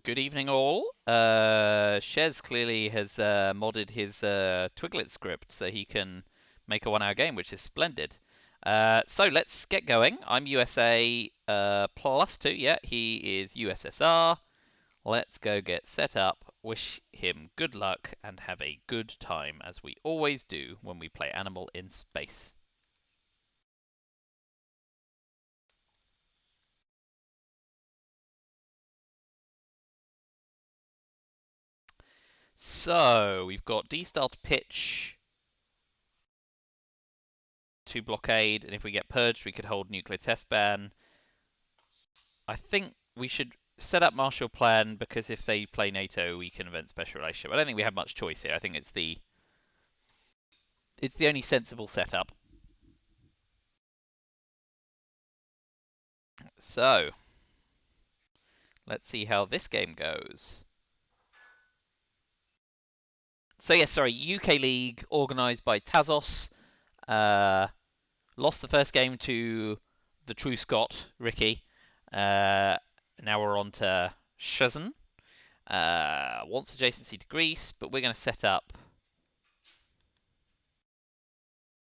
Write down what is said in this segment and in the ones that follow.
Good evening, all. Shez clearly has modded his Twiglet script so he can make a 1 hour game, which is splendid. So let's get going. I'm USA +2. Yeah, he is USSR. Let's go get set up. Wish him good luck and have a good time, as we always do when we play Animal in Space. So we've got D star to pitch to blockade, and if we get purged, we could hold nuclear test ban. I think we should set up Marshall Plan because if they play NATO, we can invent special relationship. I don't think we have much choice here. I think it's the only sensible setup. So let's see how this game goes. So yes, sorry, UK League organised by Tazos. Lost the first game to the true Scot, Ricky. Now we're on to Shazan. Wants adjacency to Greece, but we're going to set up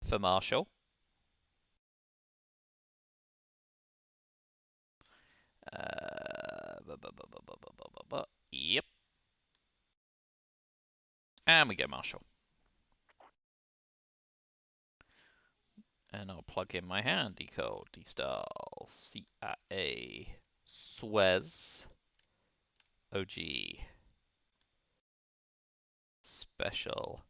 for Marshall. Yep. And we go Marshall. And I'll plug in my handy code. D-Style CIA Suez OG Special.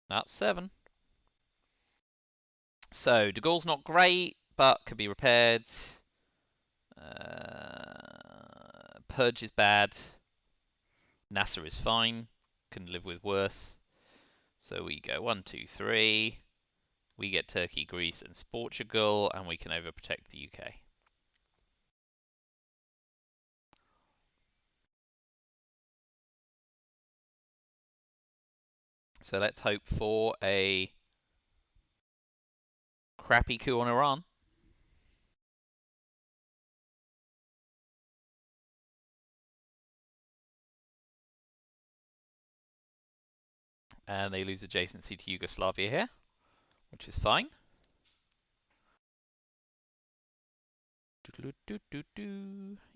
Not 7. So De Gaulle's not great, but could be repaired. Purge is bad. Nasser is fine. Can live with worse. So we go 1, 2, 3. We get Turkey, Greece, and Portugal, and we can overprotect the UK. So let's hope for a crappy coup on Iran. And they lose adjacency to Yugoslavia here, which is fine.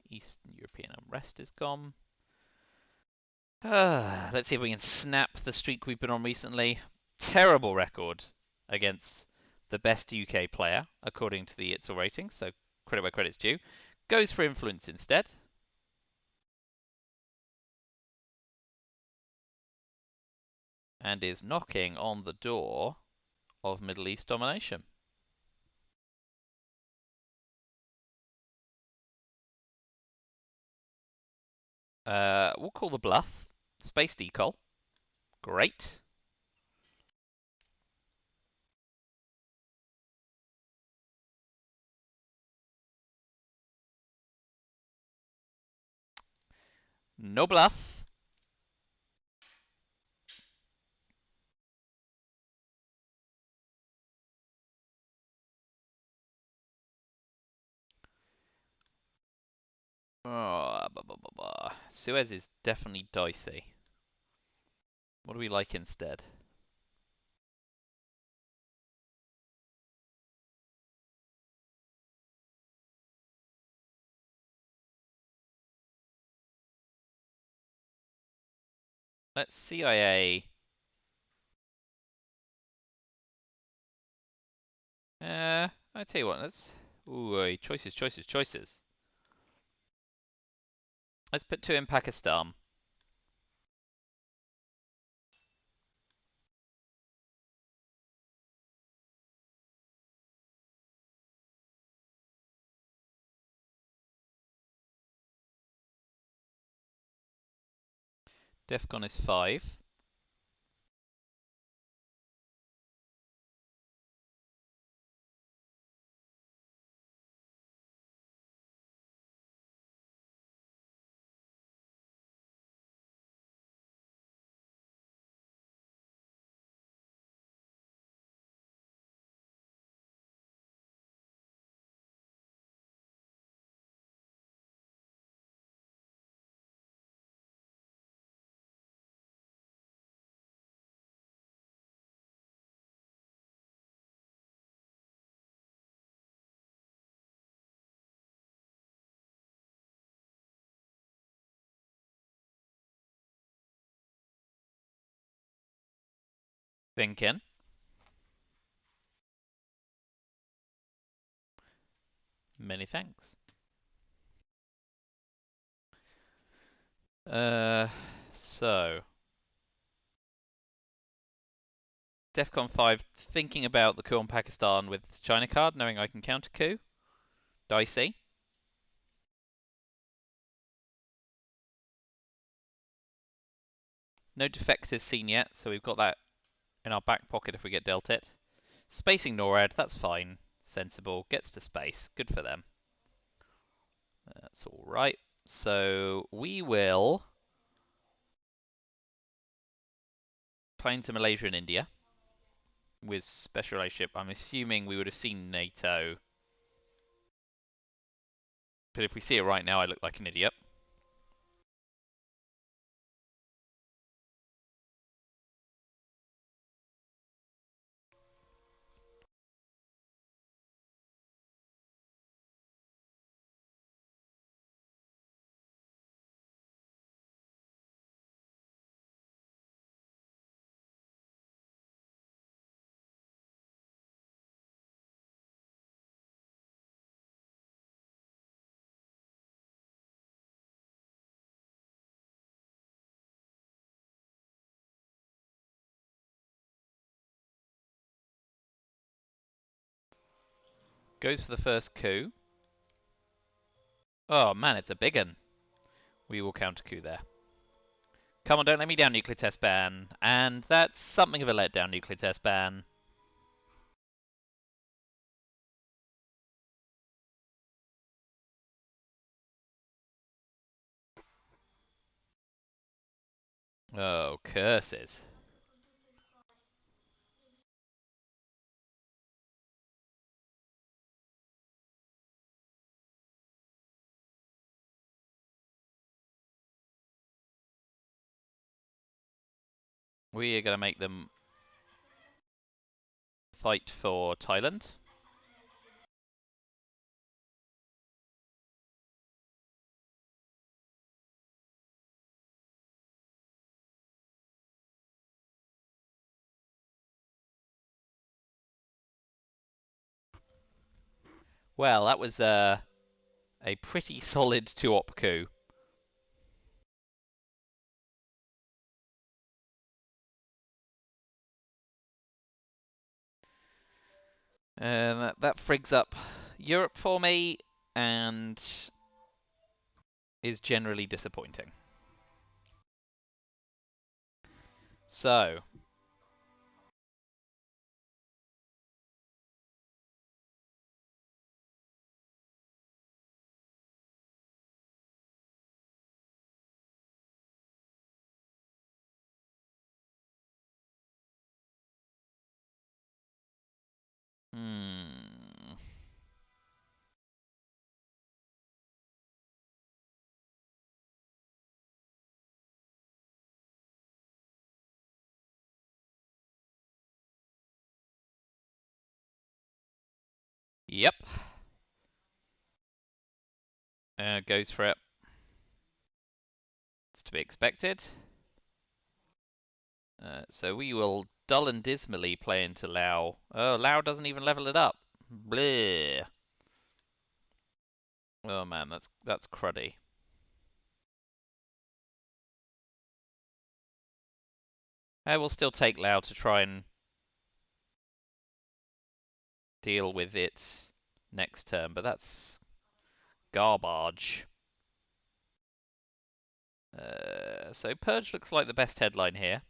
Eastern European unrest is gone. Let's see if we can snap the streak we've been on recently. Terrible record against the best UK player, according to the ITZIL rating, so credit where credit's due. Goes for influence instead. And is knocking on the door of Middle East domination. We'll call the bluff. Space decol. Great. No bluff. Oh, Suez is definitely dicey. What do we like instead? Let's CIA. I tell you what, let's. Ooh, choices, choices, choices. Let's put 2 in Pakistan. Defcon is 5. Thinking. Many thanks. Uh, so DEFCON 5, thinking about the coup on Pakistan with China card, knowing I can counter coup. Dicey. No defectors seen yet, so we've got that in our back pocket if we get dealt it. Spacing NORAD, that's fine. Sensible. Gets to space. Good for them. That's alright. So we will plane to Malaysia and India with special relationship. I'm assuming we would have seen NATO. But if we see it right now, I look like an idiot. Goes for the first coup. Oh man, it's a big one. We will counter coup there. Come on, don't let me down, nuclear test ban. And that's something of a letdown, nuclear test ban. Oh, curses. We are going to make them fight for Thailand. Well, that was a pretty solid 2-op coup. That frigs up Europe for me and is generally disappointing. So, hmm. Yep. Goes for it. It's to be expected. So we will dull and dismally play into Lao. Oh, Lao doesn't even level it up. Bleh. Oh man, that's cruddy. I will still take Lao to try and deal with it next turn, but that's garbage. So Purge looks like the best headline here.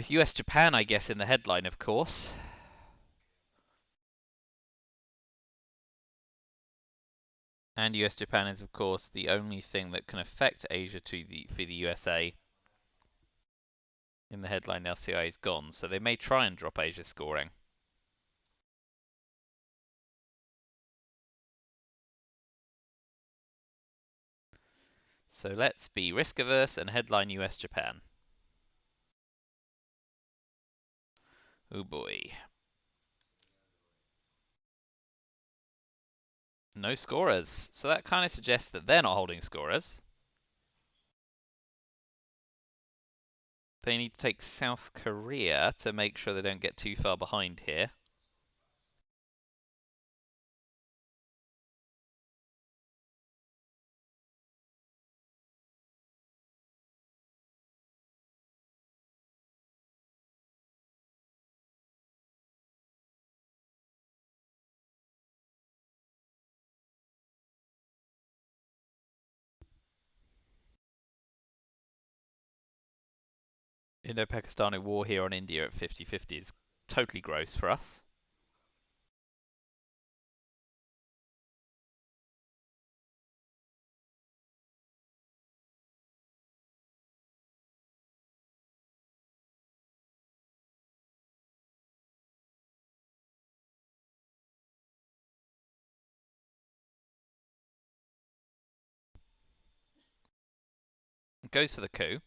US Japan, I guess, in the headline, of course. And US Japan is, of course, the only thing that can affect Asia for the USA. In the headline, LCI is gone, so they may try and drop Asia scoring. So let's be risk averse and headline US Japan. Oh boy. No scorers. So that kind of suggests that they're not holding scorers. They need to take South Korea to make sure they don't get too far behind here. Indo-Pakistani war here on India at 50-50 is totally gross for us. Goes for the coup.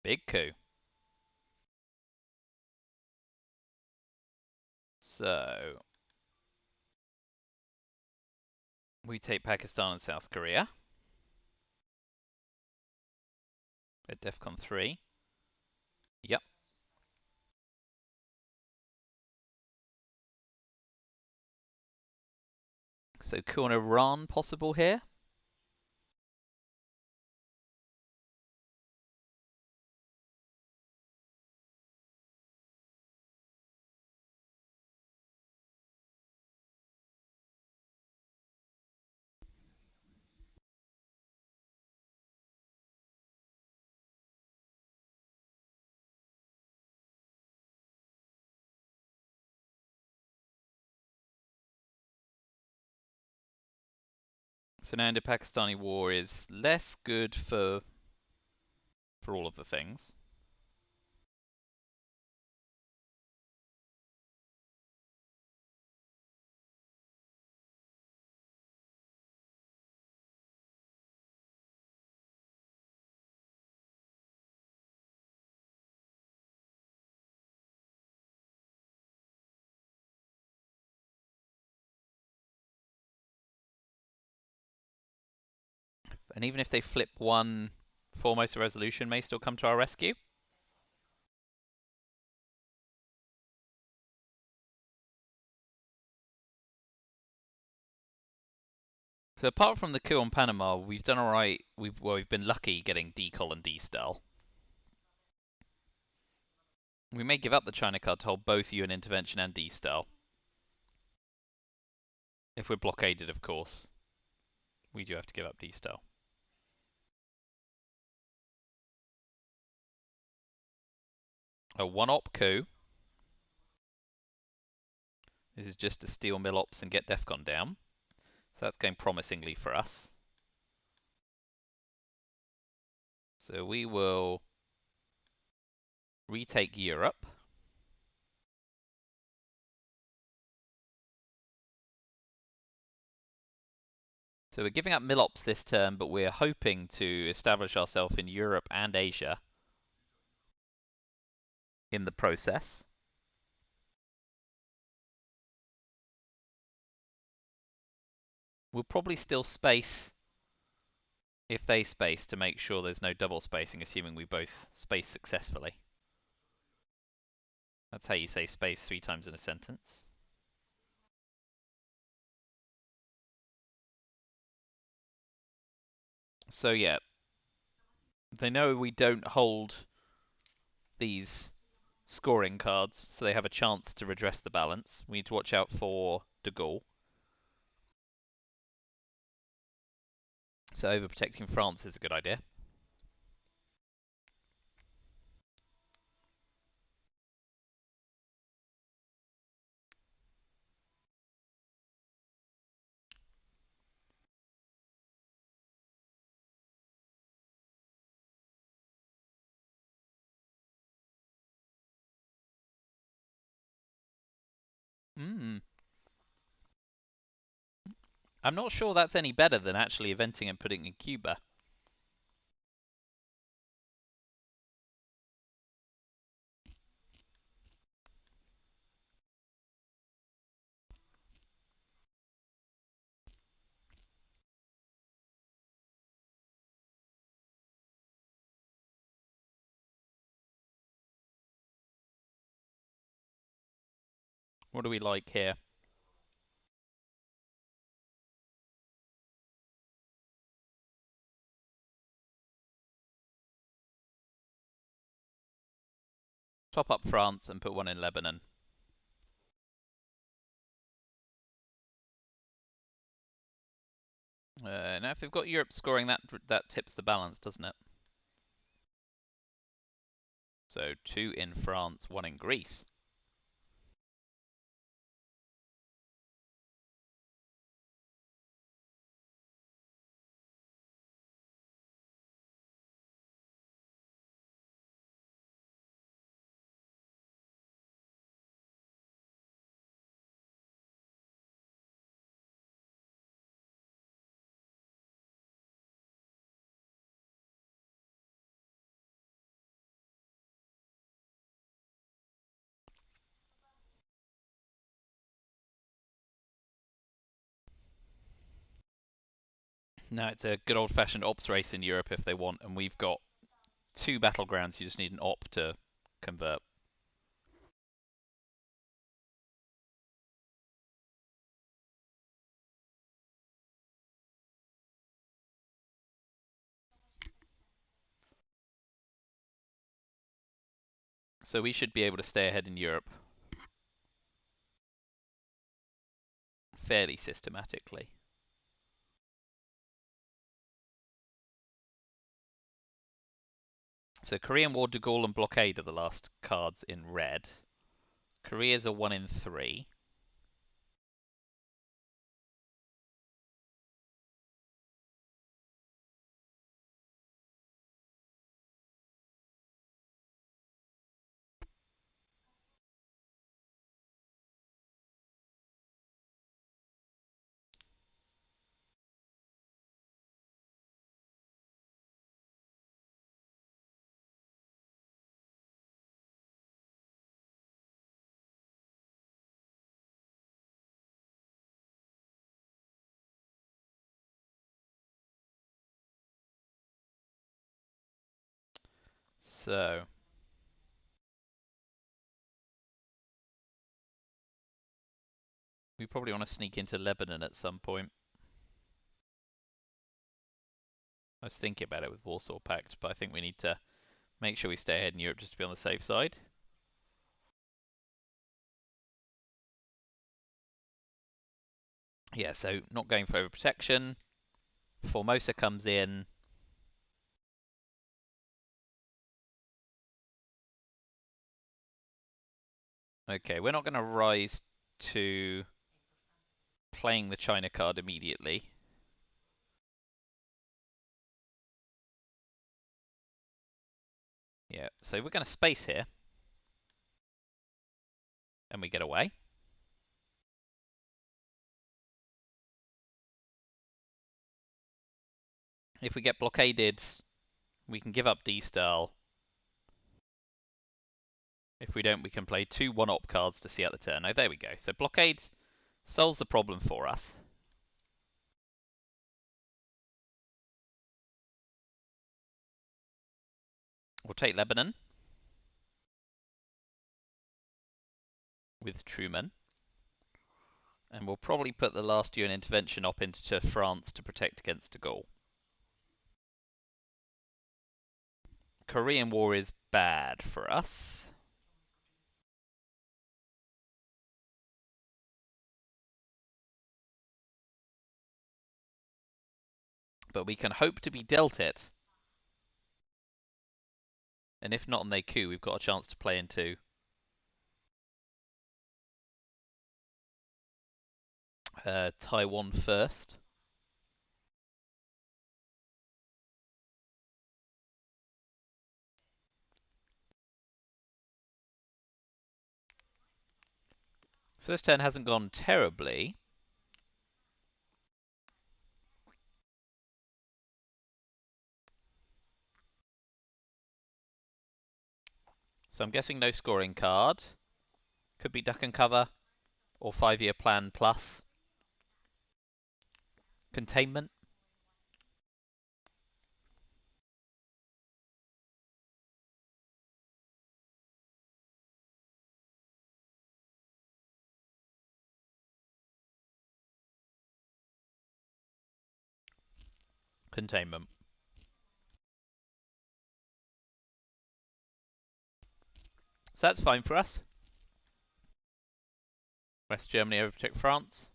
Big coup. So we take Pakistan and South Korea at DEFCON 3. Yep. So coup on Iran possible here. So now Indo-Pakistani war is less good for all of the things. And even if they flip one, Formosa Resolution may still come to our rescue. So apart from the coup on Panama, we've done alright. We've been lucky getting decol and destel. We may give up the China card to hold both UN intervention and destel. If we're blockaded, of course. We do have to give up destel. A one-op coup. This is just to steal mill ops and get DEFCON down. So that's going promisingly for us. So we will retake Europe. So we're giving up mill ops this turn, but we're hoping to establish ourselves in Europe and Asia in the process. We'll probably still space if they space to make sure there's no double spacing, assuming we both space successfully. That's how you say space 3 times in a sentence. So yeah, they know we don't hold these scoring cards, so they have a chance to redress the balance. We need to watch out for de Gaulle. So overprotecting France is a good idea. Hmm. I'm not sure that's any better than actually eventing and putting in Cuba. What do we like here? Top up France and put one in Lebanon. Now, if they've got Europe scoring, that tips the balance, doesn't it? So 2 in France, 1 in Greece. Now it's a good old-fashioned ops race in Europe if they want, and we've got 2 battlegrounds. You just need an op to convert. So we should be able to stay ahead in Europe fairly systematically. So Korean War, De Gaulle, and Blockade are the last cards in red. Korea's a 1 in 3. So we probably want to sneak into Lebanon at some point. I was thinking about it with Warsaw Pact, but I think we need to make sure we stay ahead in Europe just to be on the safe side. Yeah, so not going for overprotection. Formosa comes in. Okay, we're not going to rise to playing the China card immediately. Yeah, so we're going to space here. And we get away. If we get blockaded, we can give up D-Style. If we don't, we can play 2 1-op cards to see out the turn. Oh, there we go. So blockade solves the problem for us. We'll take Lebanon with Truman. And we'll probably put the last UN intervention op into France to protect against de Gaulle. Korean War is bad for us. But we can hope to be dealt it. And if not and they coup, we've got a chance to play into Taiwan first. So this turn hasn't gone terribly. So I'm guessing no scoring card. Could be duck and cover or 5-year plan plus. Containment. Containment. So that's fine for us. West Germany overtook France.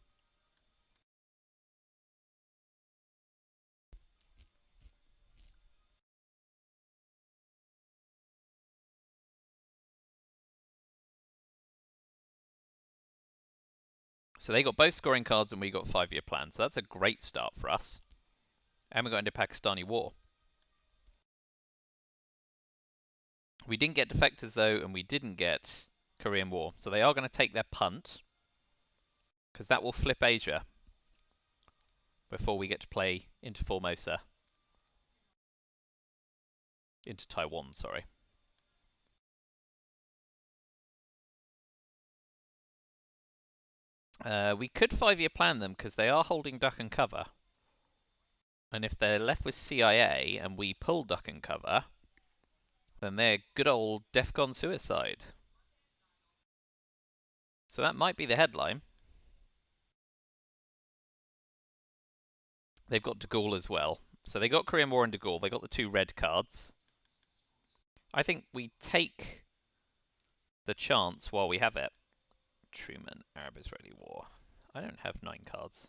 So they got both scoring cards and we got 5-year plans. So that's a great start for us. And we got into Pakistani war. We didn't get defectors though, and we didn't get Korean War. So they are going to take their punt, because that will flip Asia before we get to play into Formosa. Into Taiwan, sorry. We could 5-year plan them, because they are holding duck and cover. And if they're left with CIA and we pull duck and cover, then they're good old DEFCON suicide. So that might be the headline. They've got De Gaulle as well. So they got Korean War and De Gaulle. They got the 2 red cards. I think we take the chance while we have it. Truman, Arab-Israeli War. I don't have 9 cards.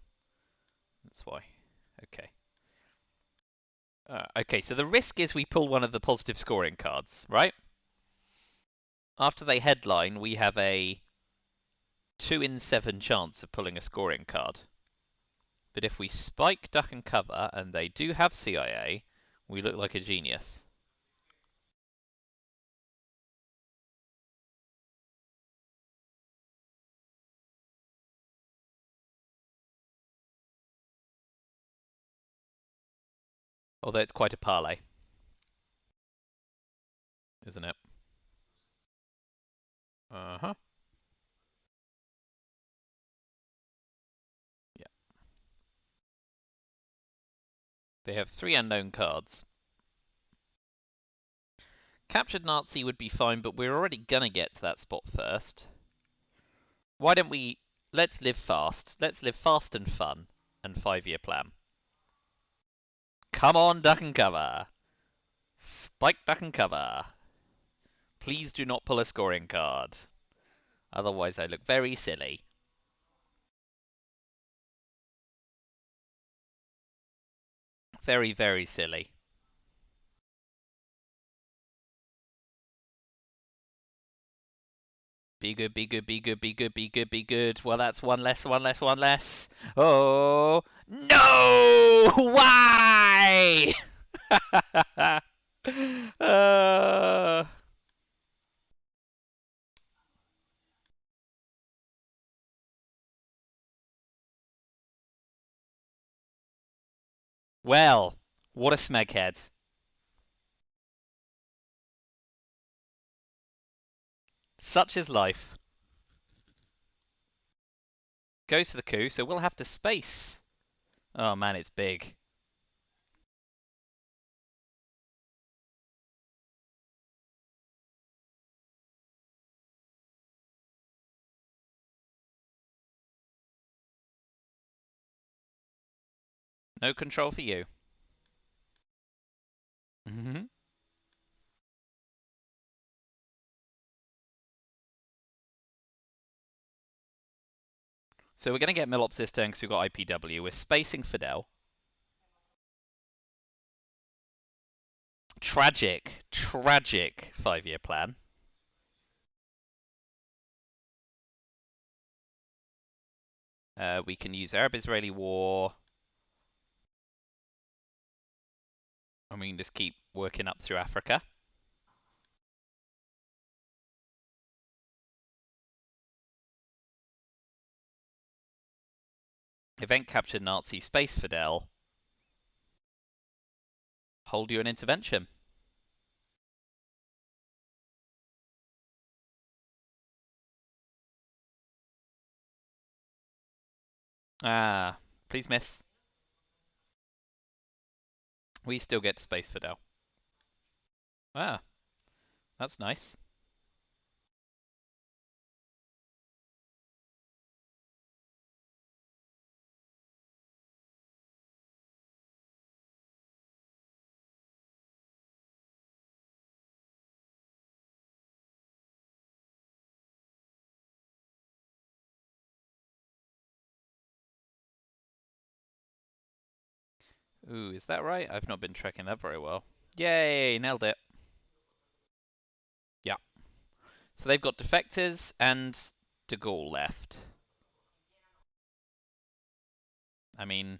That's why. Okay. Okay, so the risk is we pull one of the positive scoring cards, right? After they headline, we have a 2 in 7 chance of pulling a scoring card. But if we spike duck and cover and they do have CIA, we look like a genius. Although it's quite a parlay, isn't it? Uh-huh. Yeah. They have 3 unknown cards. Captured Nazi would be fine, but we're already gonna get to that spot first. Why don't we... Let's live fast. Let's live fast and fun. And 5-year plan. Come on, duck and cover. Spike duck and cover. Please do not pull a scoring card. Otherwise I look very silly. Very, very silly. Be good, be good, be good, be good, be good, be good. Well, that's one less, one less, one less. Oh, no! Why? uh... Well, what a smeghead. Such is life. Goes for the coup, so we'll have to space. Oh man, it's big. No control for you. Mm-hmm. So we're going to get Milops this turn because we've got IPW. We're spacing Fidel. Tragic, tragic 5-year plan. We can use Arab-Israeli war. And we can just keep working up through Africa. Event captured Nazi, space Fidel. Hold you an intervention. Ah, please miss. We still get to space Fidel. Ah, that's nice. Ooh, is that right? I've not been tracking that very well. Yay, nailed it. Yeah. So they've got defectors and De Gaulle left. I mean,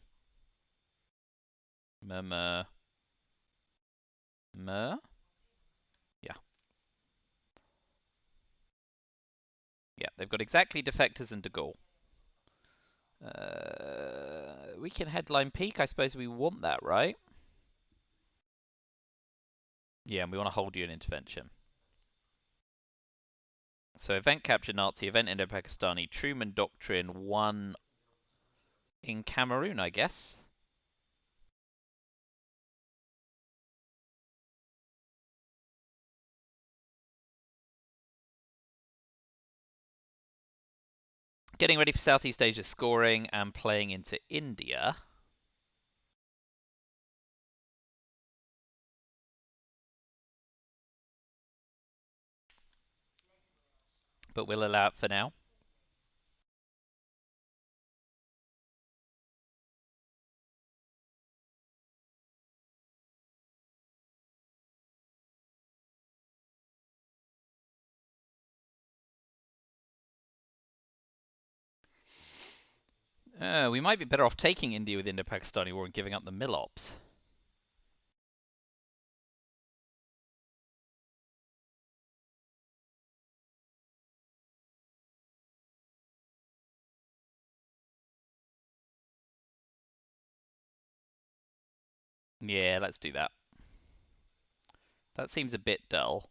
murmur, mur? Yeah. Yeah, they've got exactly defectors and De Gaulle. We can headline peak. I suppose we want that, right? Yeah, and we want to hold you in intervention. So event capture Nazi, event Indo-Pakistani, Truman Doctrine, 1 in Cameroon, I guess. Getting ready for Southeast Asia scoring and playing into India. But we'll allow it for now. We might be better off taking India with Indo-Pakistani war and giving up the mill ops. Yeah, let's do that. That seems a bit dull.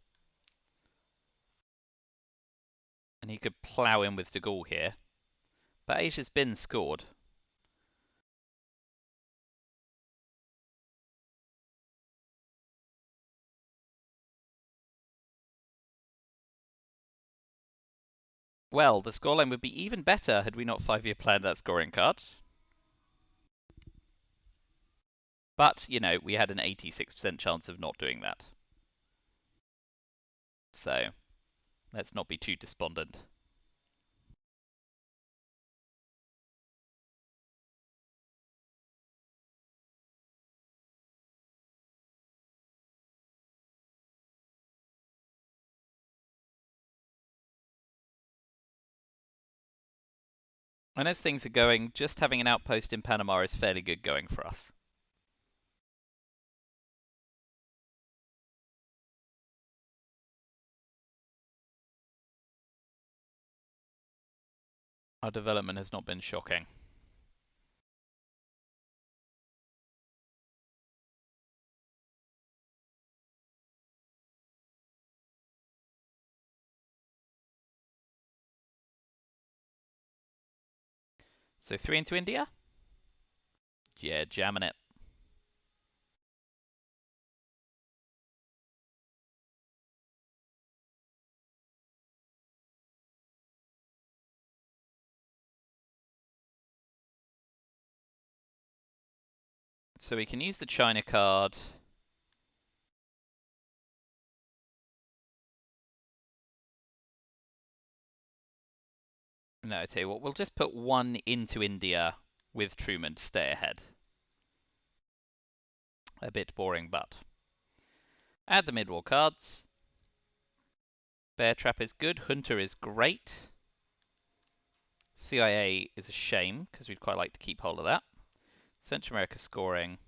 And he could plough in with De Gaulle here. But Asia's been scored. Well, the scoreline would be even better had we not 5-year planned that scoring card. But, you know, we had an 86% chance of not doing that. So, let's not be too despondent. And as things are going, just having an outpost in Panama is fairly good going for us. Our development has not been shocking. So 3 into India? Yeah, jamming it. So we can use the China card. No, I tell you what, we'll just put 1 into India with Truman to stay ahead. A bit boring, but. Add the mid-war cards. Bear Trap is good. Hunter is great. CIA is a shame, because we'd quite like to keep hold of that. Central America scoring.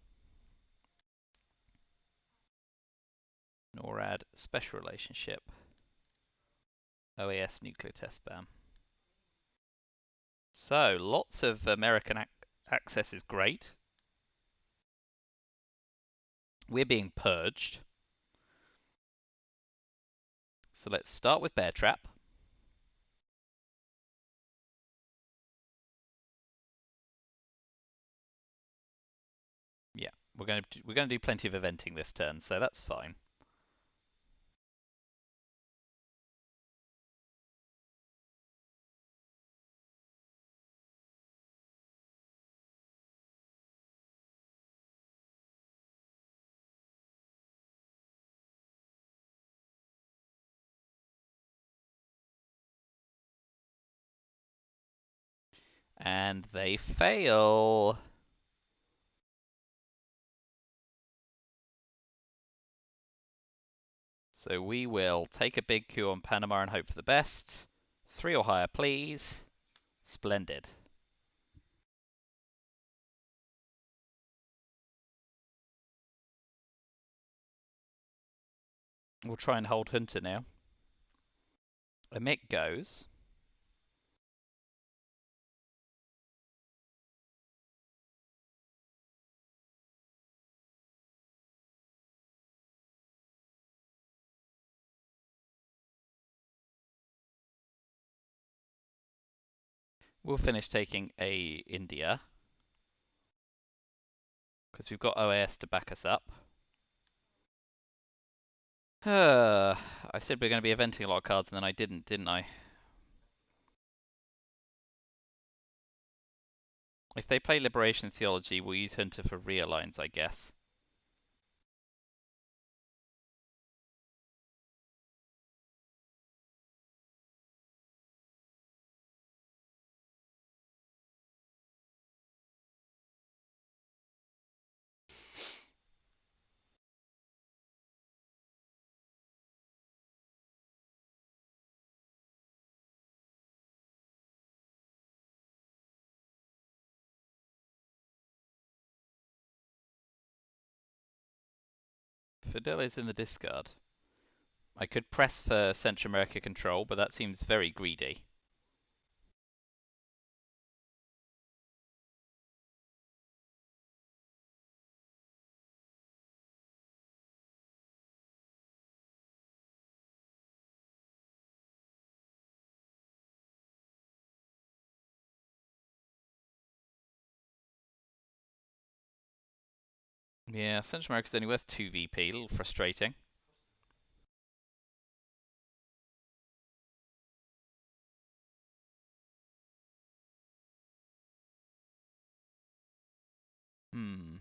NORAD special relationship. OAS nuclear test ban. So, lots of American access is great. We're being purged. So let's start with Bear Trap. Yeah, we're going to do plenty of eventing this turn, so that's fine. And they fail. So we will take a big coup on Panama and hope for the best. 3 or higher, please. Splendid. We'll try and hold Hunter now. Emit goes. We'll finish taking a India. Because we've got OAS to back us up. I said we are going to be eventing a lot of cards and then I didn't I? If they play Liberation Theology, we'll use Hunter for realigns, I guess. Fidel is in the discard. I could press for Central America control, but that seems very greedy. Yeah, Central America's only worth 2 VP, a little frustrating. Hmm.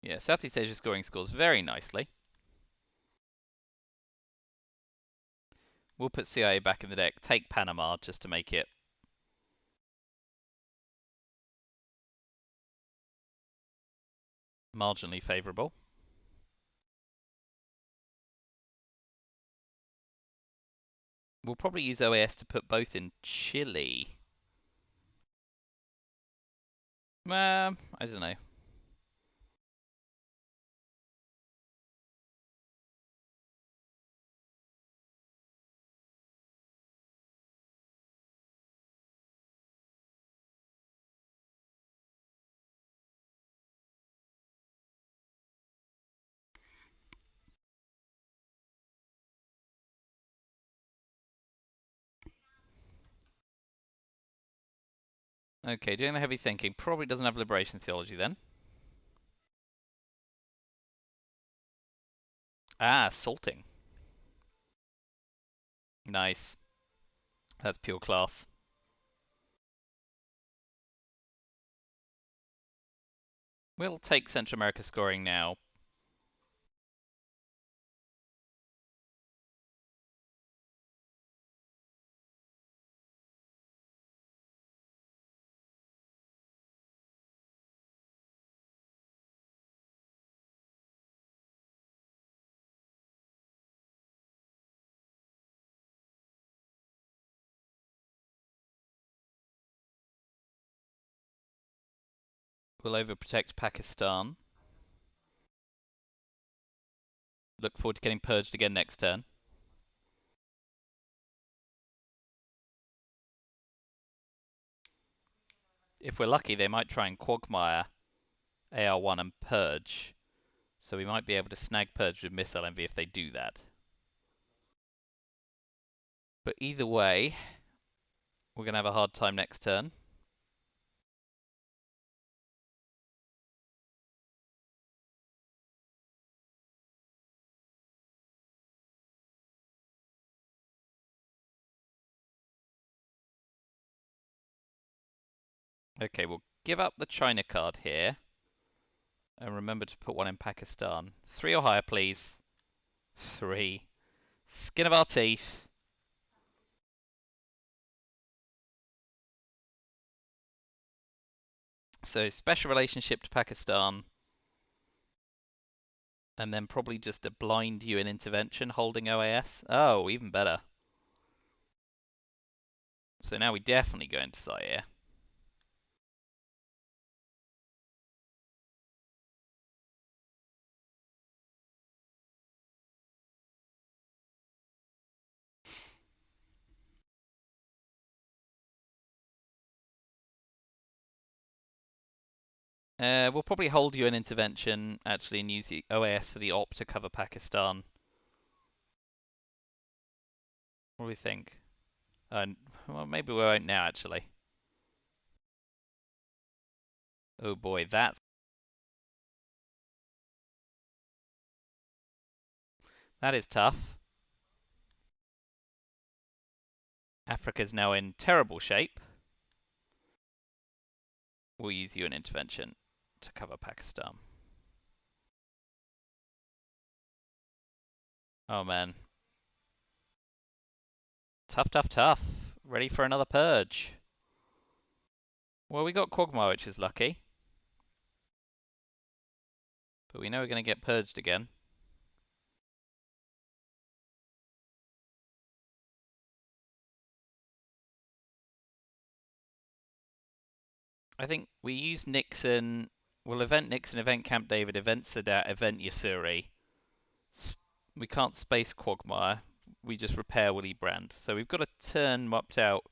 Yeah, Southeast Asia scoring scores very nicely. We'll put CIA back in the deck, take Panama just to make it marginally favourable. We'll probably use OAS to put both in Chile. I don't know. Okay, doing the heavy thinking. Probably doesn't have Liberation Theology then. Ah, salting. Nice. That's pure class. We'll take Central America scoring now. We'll overprotect Pakistan. Look forward to getting purged again next turn. If we're lucky, they might try and Quagmire AR1 and purge. So we might be able to snag purge with Missile Envy if they do that. But either way, we're going to have a hard time next turn. Okay, we'll give up the China card here. And remember to put one in Pakistan. 3 or higher, please. 3. Skin of our teeth. So special relationship to Pakistan. And then probably just a blind UN intervention holding OAS. Oh, even better. So now we definitely go into Zaire. We'll probably hold UN intervention actually and use the OAS for the op to cover Pakistan. What do we think? Well, maybe we won't now actually. Oh boy, that is tough. Africa's now in terrible shape. We'll use UN intervention to cover Pakistan. Oh man. Tough, tough, tough. Ready for another purge. Well, we got Quagmire, which is lucky. But we know we're going to get purged again. I think we use Nixon. We'll event Nixon, event Camp David, event Sadat, event Yasuri. We can't space Quagmire. We just repair Willy Brandt. So we've got a turn mapped out,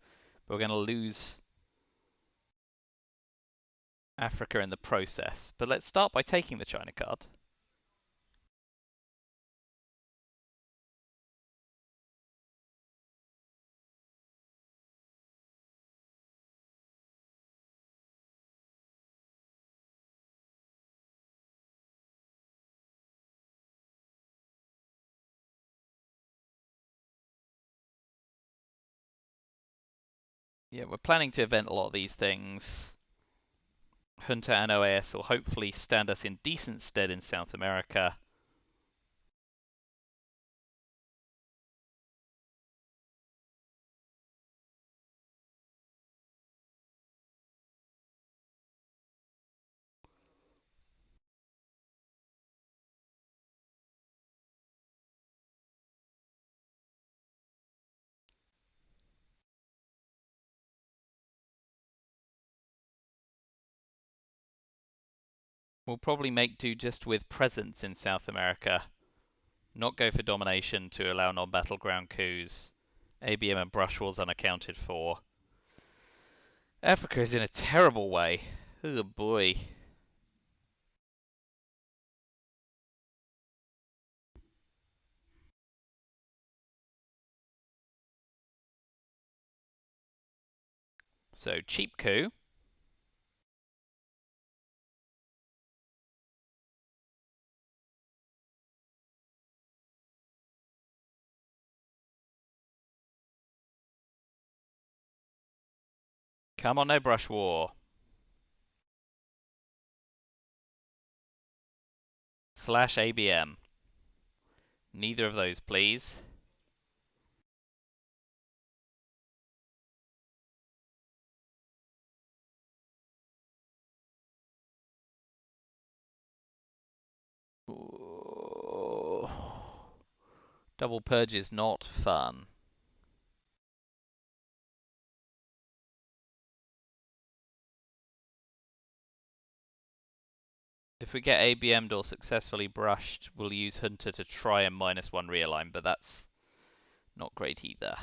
but we're going to lose Africa in the process. But let's start by taking the China card. Yeah, we're planning to event a lot of these things. Junta and OAS will hopefully stand us in decent stead in South America. We'll probably make do just with presence in South America. Not go for domination to allow non-battleground coups. ABM and brush wars unaccounted for. Africa is in a terrible way. Oh boy. So cheap coup. Come on, no brush war. Slash ABM. Neither of those, please. Ooh. Double purge is not fun. If we get ABM'd or successfully brushed, we'll use Hunter to try and -1 realign, but that's not great either.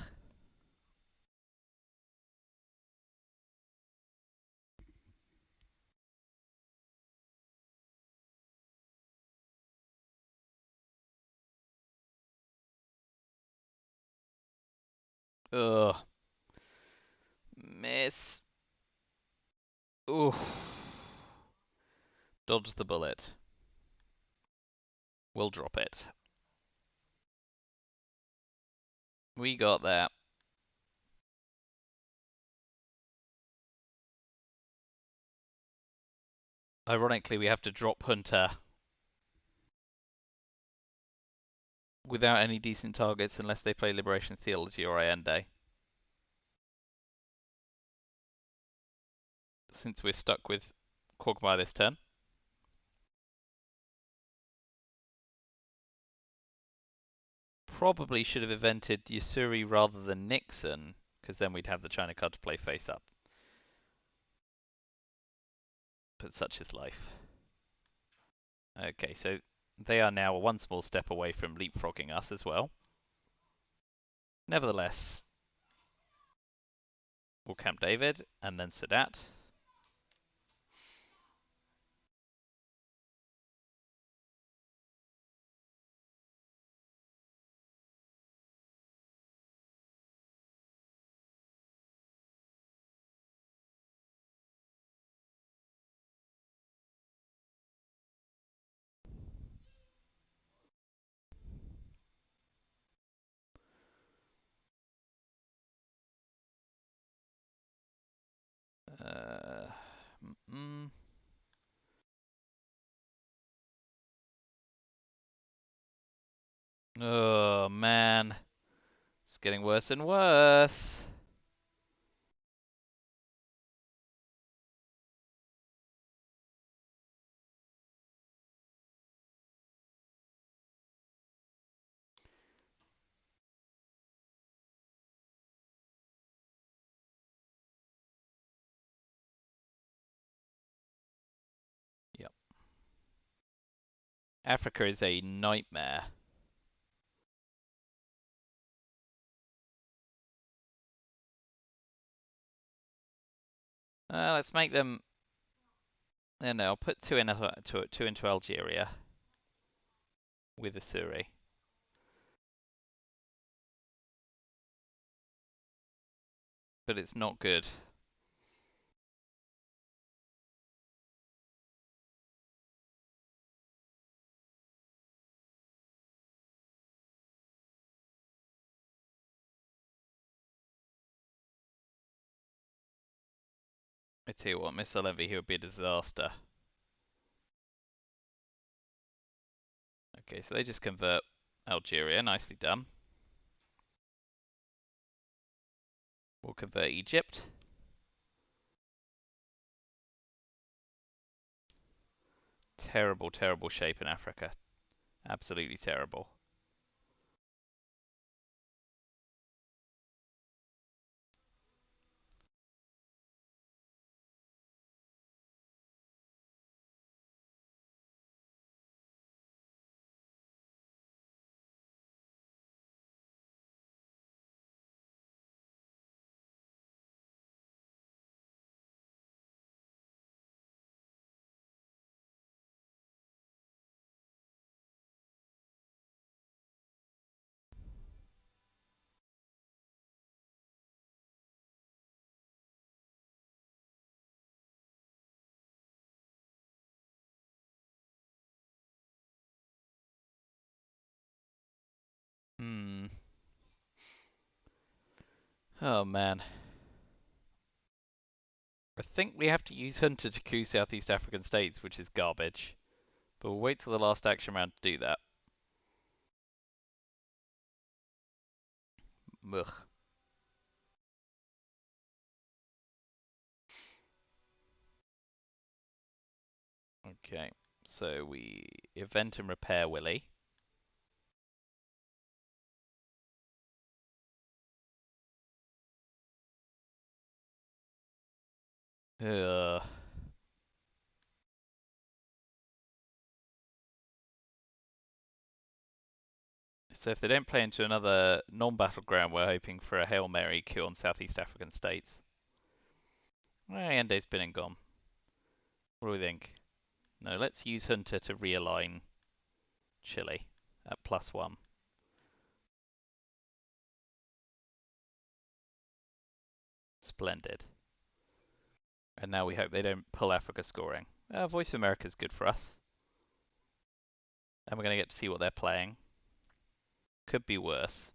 Ugh. Miss. Ooh. Dodge the bullet. We'll drop it. We got that. Ironically, we have to drop Hunter without any decent targets unless they play Liberation Theology or Allende. Since we're stuck with Quagmire this turn. Probably should have invented Yusuri rather than Nixon, because then we'd have the China card to play face up. But such is life. Okay, so they are now one small step away from leapfrogging us as well. Nevertheless, we'll Camp David and then Sadat. Uh, mm, oh man, it's getting worse and worse. Yep. Africa is a nightmare. Let's make them. No, I'll put two into Algeria with Asuri. But it's not good. I tell you what, Missile Envy here would be a disaster. Okay, so they just convert Algeria. Nicely done. We'll convert Egypt. Terrible, terrible shape in Africa. Absolutely terrible. Hmm. Oh man. I think we have to use Hunter to coup Southeast African states, which is garbage. But we'll wait till the last action round to do that. Ugh. Okay, so we event and repair Willy. Ugh. So if they don't play into another non-battleground, we're hoping for a Hail Mary coup on Southeast African states. Ende's been and gone. What do we think? No, let's use Hunter to realign Chile at +1. Splendid. And now we hope they don't pull Africa scoring. Voice of America's good for us. And we're going to get to see what they're playing. Could be worse.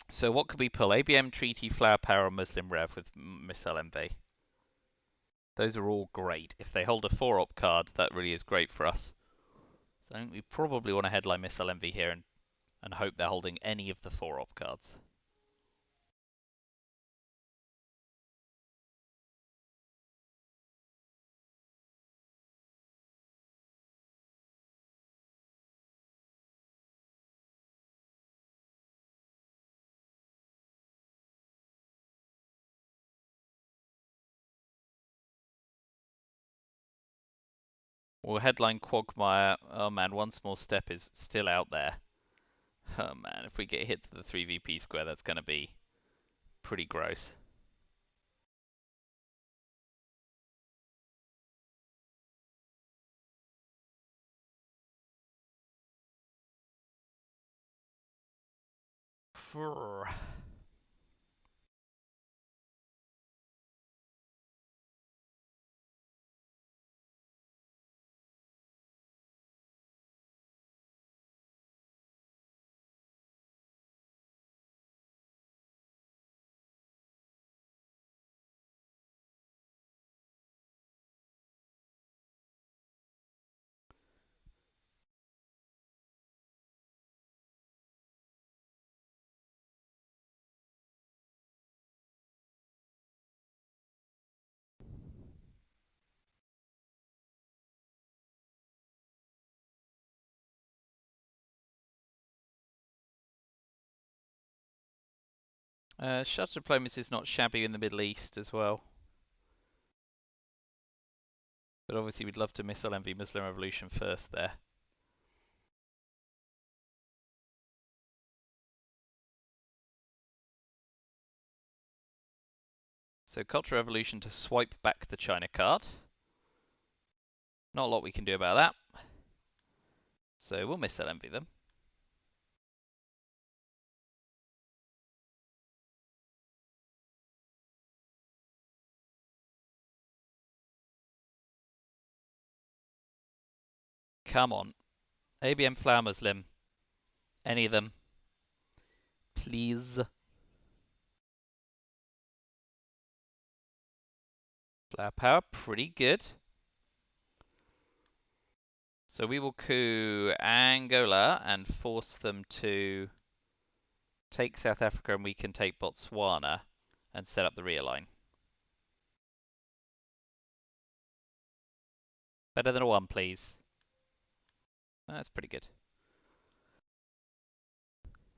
So what could we pull? ABM, Treaty, Flower Power, or Muslim Rev with Missile MV? Those are all great. If they hold a 4-op card, that really is great for us. So I think we probably want to headline Missile Envy here and hope they're holding any of the 4-op cards. We'll headline Quagmire. Oh man, one small step is still out there. Oh man, if we get hit to the 3VP square, that's going to be pretty gross. Shuttle diplomacy is not shabby in the Middle East as well. But obviously we'd love to missile envy Muslim Revolution first there. So Cultural Revolution to swipe back the China card. Not a lot we can do about that. So we'll missile envy them. Come on. ABM Flower Muslim. Any of them. Please. Flower Power, pretty good. So we will coup Angola and force them to take South Africa, and we can take Botswana and set up the realign. Better than a 1, please. That's pretty good.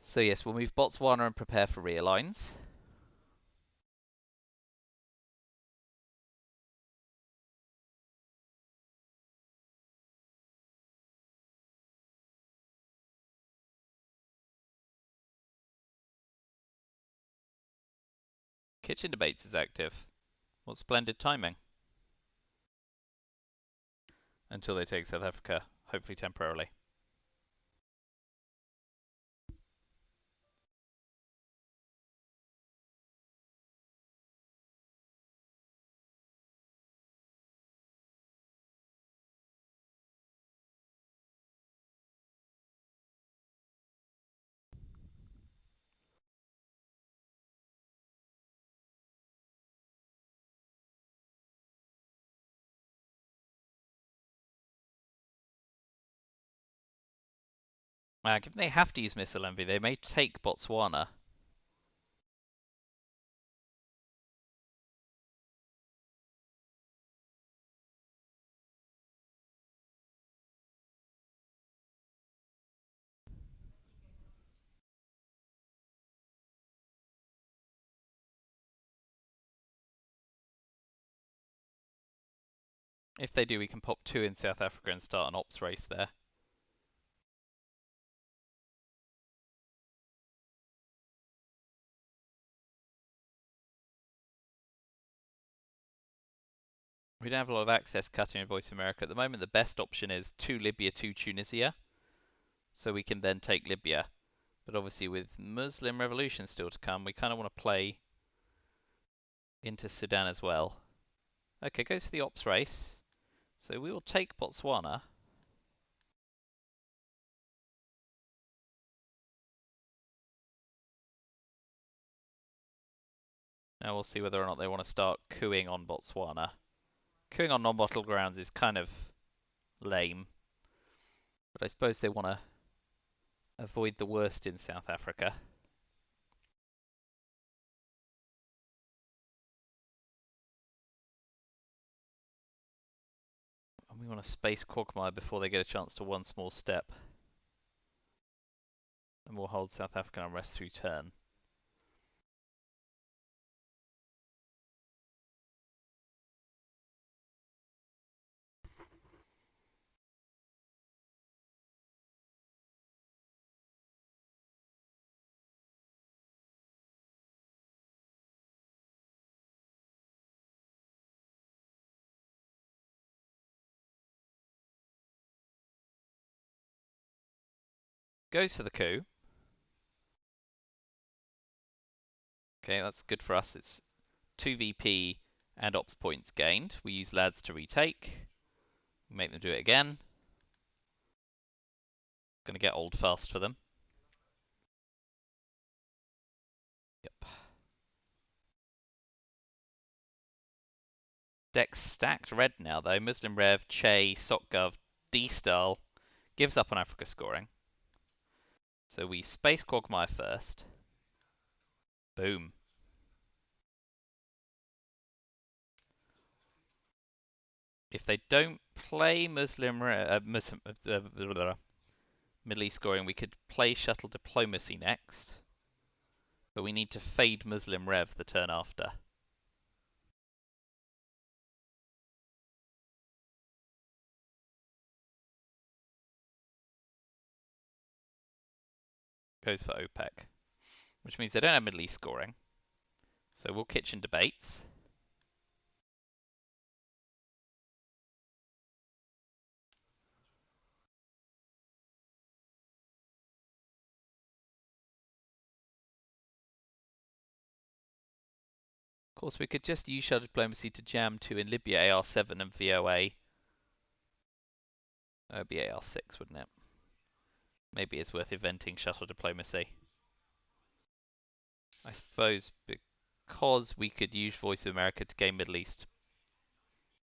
So yes, we'll move Botswana and prepare for realigns. Kitchen debates is active. What splendid timing. Until they take South Africa, hopefully temporarily. Given they have to use missile envy, they may take Botswana. If they do, we can pop 2 in South Africa and start an ops race there. We don't have a lot of access cutting in Voice America. At the moment, the best option is 2 Libya, 2 Tunisia. So we can then take Libya. But obviously with Muslim Revolution still to come, we kind of want to play into Sudan as well. Okay, goes for the ops race. So we will take Botswana. Now we'll see whether or not they want to start cooing on Botswana. Cooing on non-bottled grounds is kind of lame, but I suppose they want to avoid the worst in South Africa. And we want to space Quagmire before they get a chance to one small step. And we'll hold South African unrest through turn. Goes for the coup. Okay, that's good for us. It's 2 VP and ops points gained. We use lads to retake. Make them do it again. Gonna get old fast for them. Yep. Deck's stacked red now though. Muslim Rev, Che, Sokgov, D-Style gives up on Africa scoring. So we space Quagmire first. Boom. If they don't play Middle East scoring, we could play Shuttle Diplomacy next. But we need to fade Muslim Rev the turn after. Goes for OPEC. Which means they don't have Middle East scoring. So we'll kitchen debates. Of course, we could just use Shuttle Diplomacy to jam 2 in Libya, AR7 and VOA. That would be AR6, wouldn't it? Maybe it's worth inventing Shuttle Diplomacy. I suppose because we could use Voice of America to gain Middle East.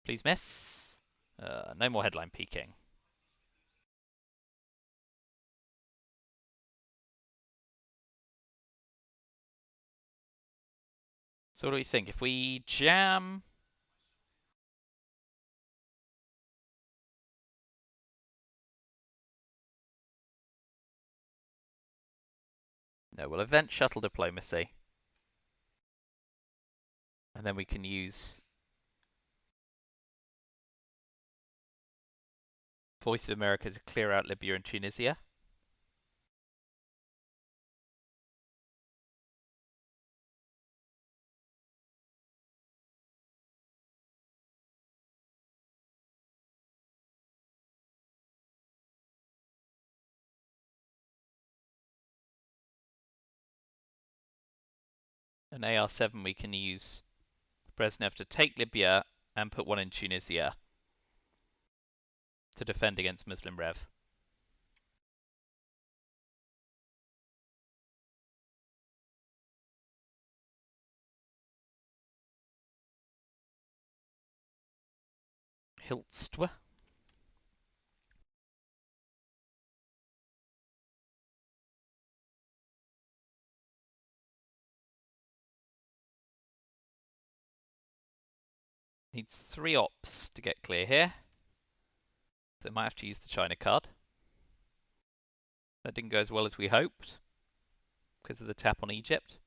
Please miss. No more headline peeking. So what do we think? If we jam... No, we'll event Shuttle Diplomacy. And then we can use Voice of America to clear out Libya and Tunisia. And AR7 we can use Brezhnev to take Libya and put one in Tunisia to defend against Muslim Rev. Hiltstwa. Needs 3 ops to get clear here. So I might have to use the China card. That didn't go as well as we hoped because of the tap on Egypt.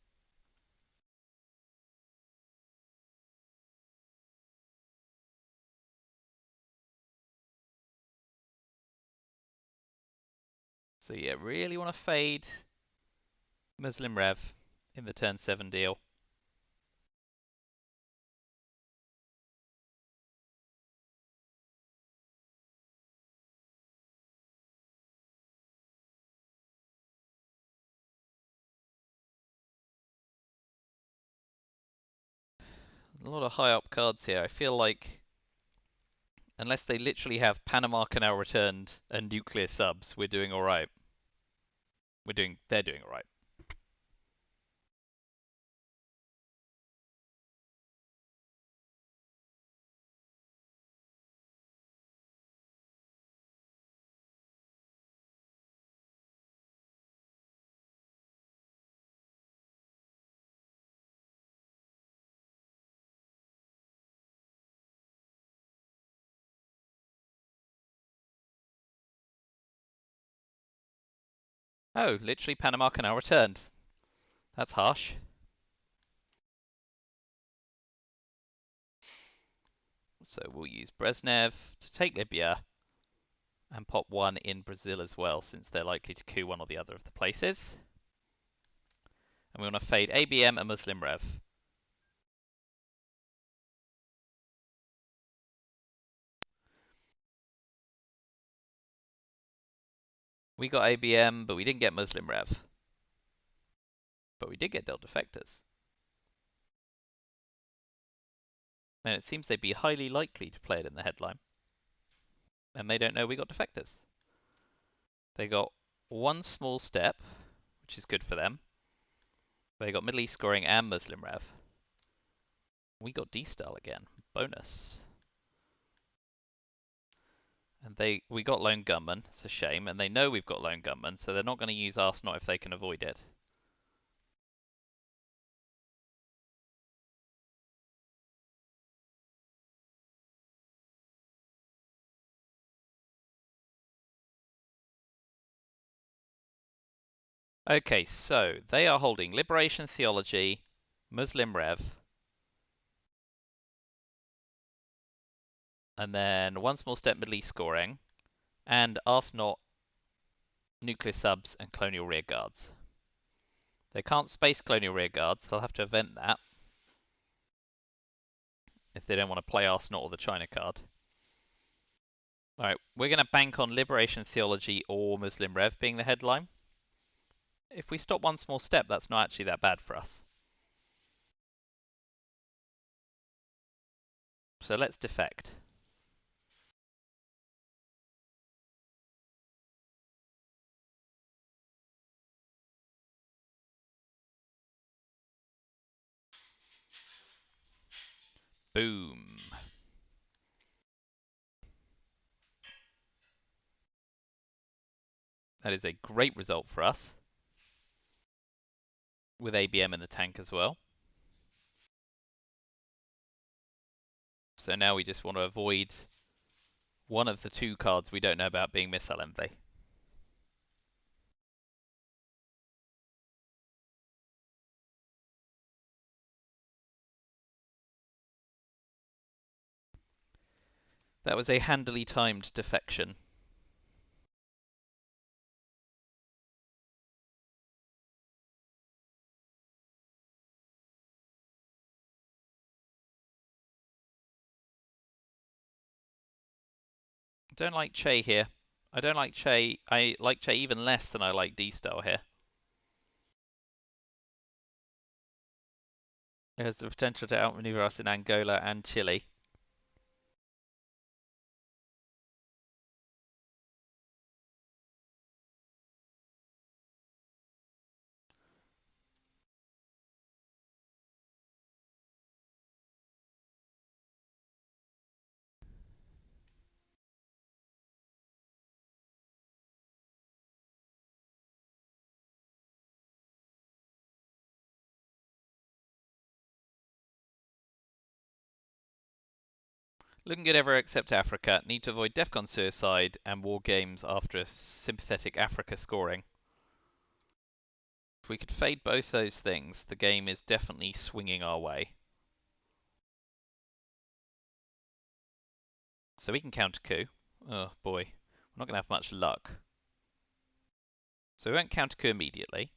So yeah, really want to fade Muslim Rev in the turn 7 deal. A lot of high up cards here. I feel like unless they literally have Panama Canal returned and nuclear subs, we're doing alright. They're doing alright. Oh, literally Panama Canal returned. That's harsh. So we'll use Brezhnev to take Libya and pop one in Brazil as well, since they're likely to coup one or the other of the places. And we want to fade ABM and Muslim Rev. We got ABM, but we didn't get Muslim Rev. But we did get Del Defectors. And it seems they'd be highly likely to play it in the headline. And they don't know we got Defectors. They got one small step, which is good for them. They got Middle East scoring and Muslim Rev. We got D-Style again. Bonus. And we got Lone Gunman. It's a shame. And they know we've got Lone Gunman, so they're not going to use Arsenal if they can avoid it. Okay, so they are holding Liberation Theology, Muslim Rev, and then one small step Middle East scoring, and Arsenal, nuclear subs, and colonial rear guards. They can't space colonial rear guards, they'll have to event that if they don't want to play Arsenal or the China card. Alright, we're going to bank on Liberation Theology or Muslim Rev being the headline. If we stop one small step, that's not actually that bad for us. So let's defect. Boom. That is a great result for us. With ABM in the tank as well. So now we just want to avoid one of the two cards we don't know about being Missile Envy. That was a handily timed defection. I don't like Che here. I don't like Che. I like Che even less than I like D-Style here. It has the potential to outmaneuver us in Angola and Chile. Looking good everywhere except Africa. Need to avoid DEFCON suicide and war games after a sympathetic Africa scoring. If we could fade both those things, the game is definitely swinging our way. So we can counter coup. Oh boy, we're not going to have much luck. So we won't counter coup immediately.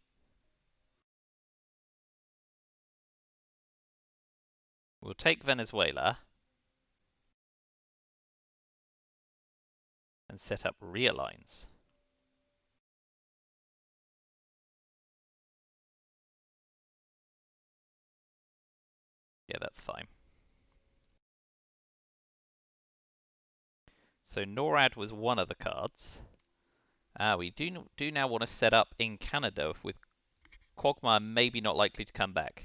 We'll take Venezuela and set up rear lines. Yeah, that's fine. So NORAD was one of the cards. We do now want to set up in Canada with Quagmire maybe not likely to come back.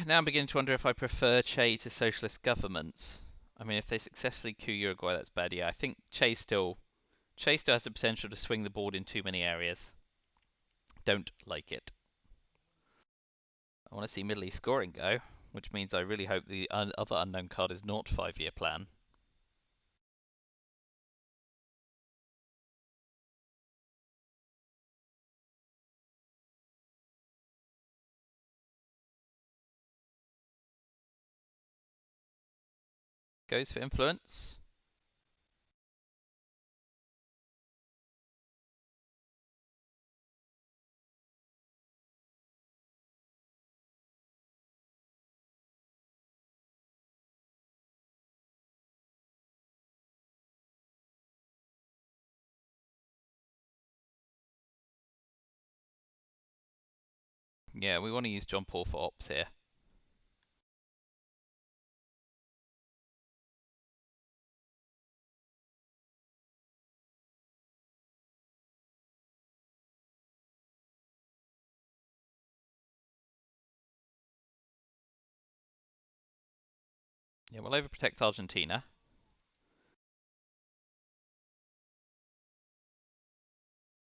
Now I'm beginning to wonder if I prefer Che to socialist governments. I mean, if they successfully coup Uruguay, that's bad. Yeah, I think Che still has the potential to swing the board in too many areas. Don't like it. I want to see Middle East scoring go, which means I really hope the other unknown card is not 5-year plan. Goes for influence. Yeah, we want to use John Paul for ops here. Yeah, we'll overprotect Argentina.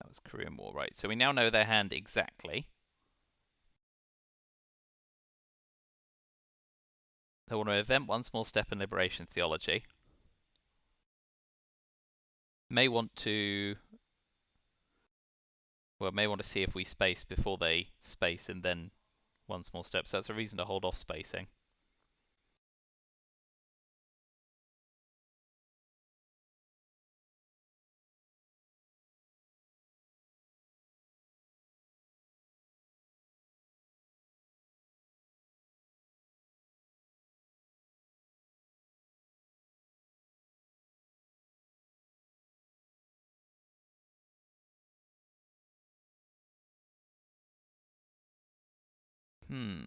That was Korean War, right? So we now know their hand exactly. They want to invent one small step in liberation theology. May want to, well, may want to see if we space before they space and then one small step. So that's a reason to hold off spacing. Hmm.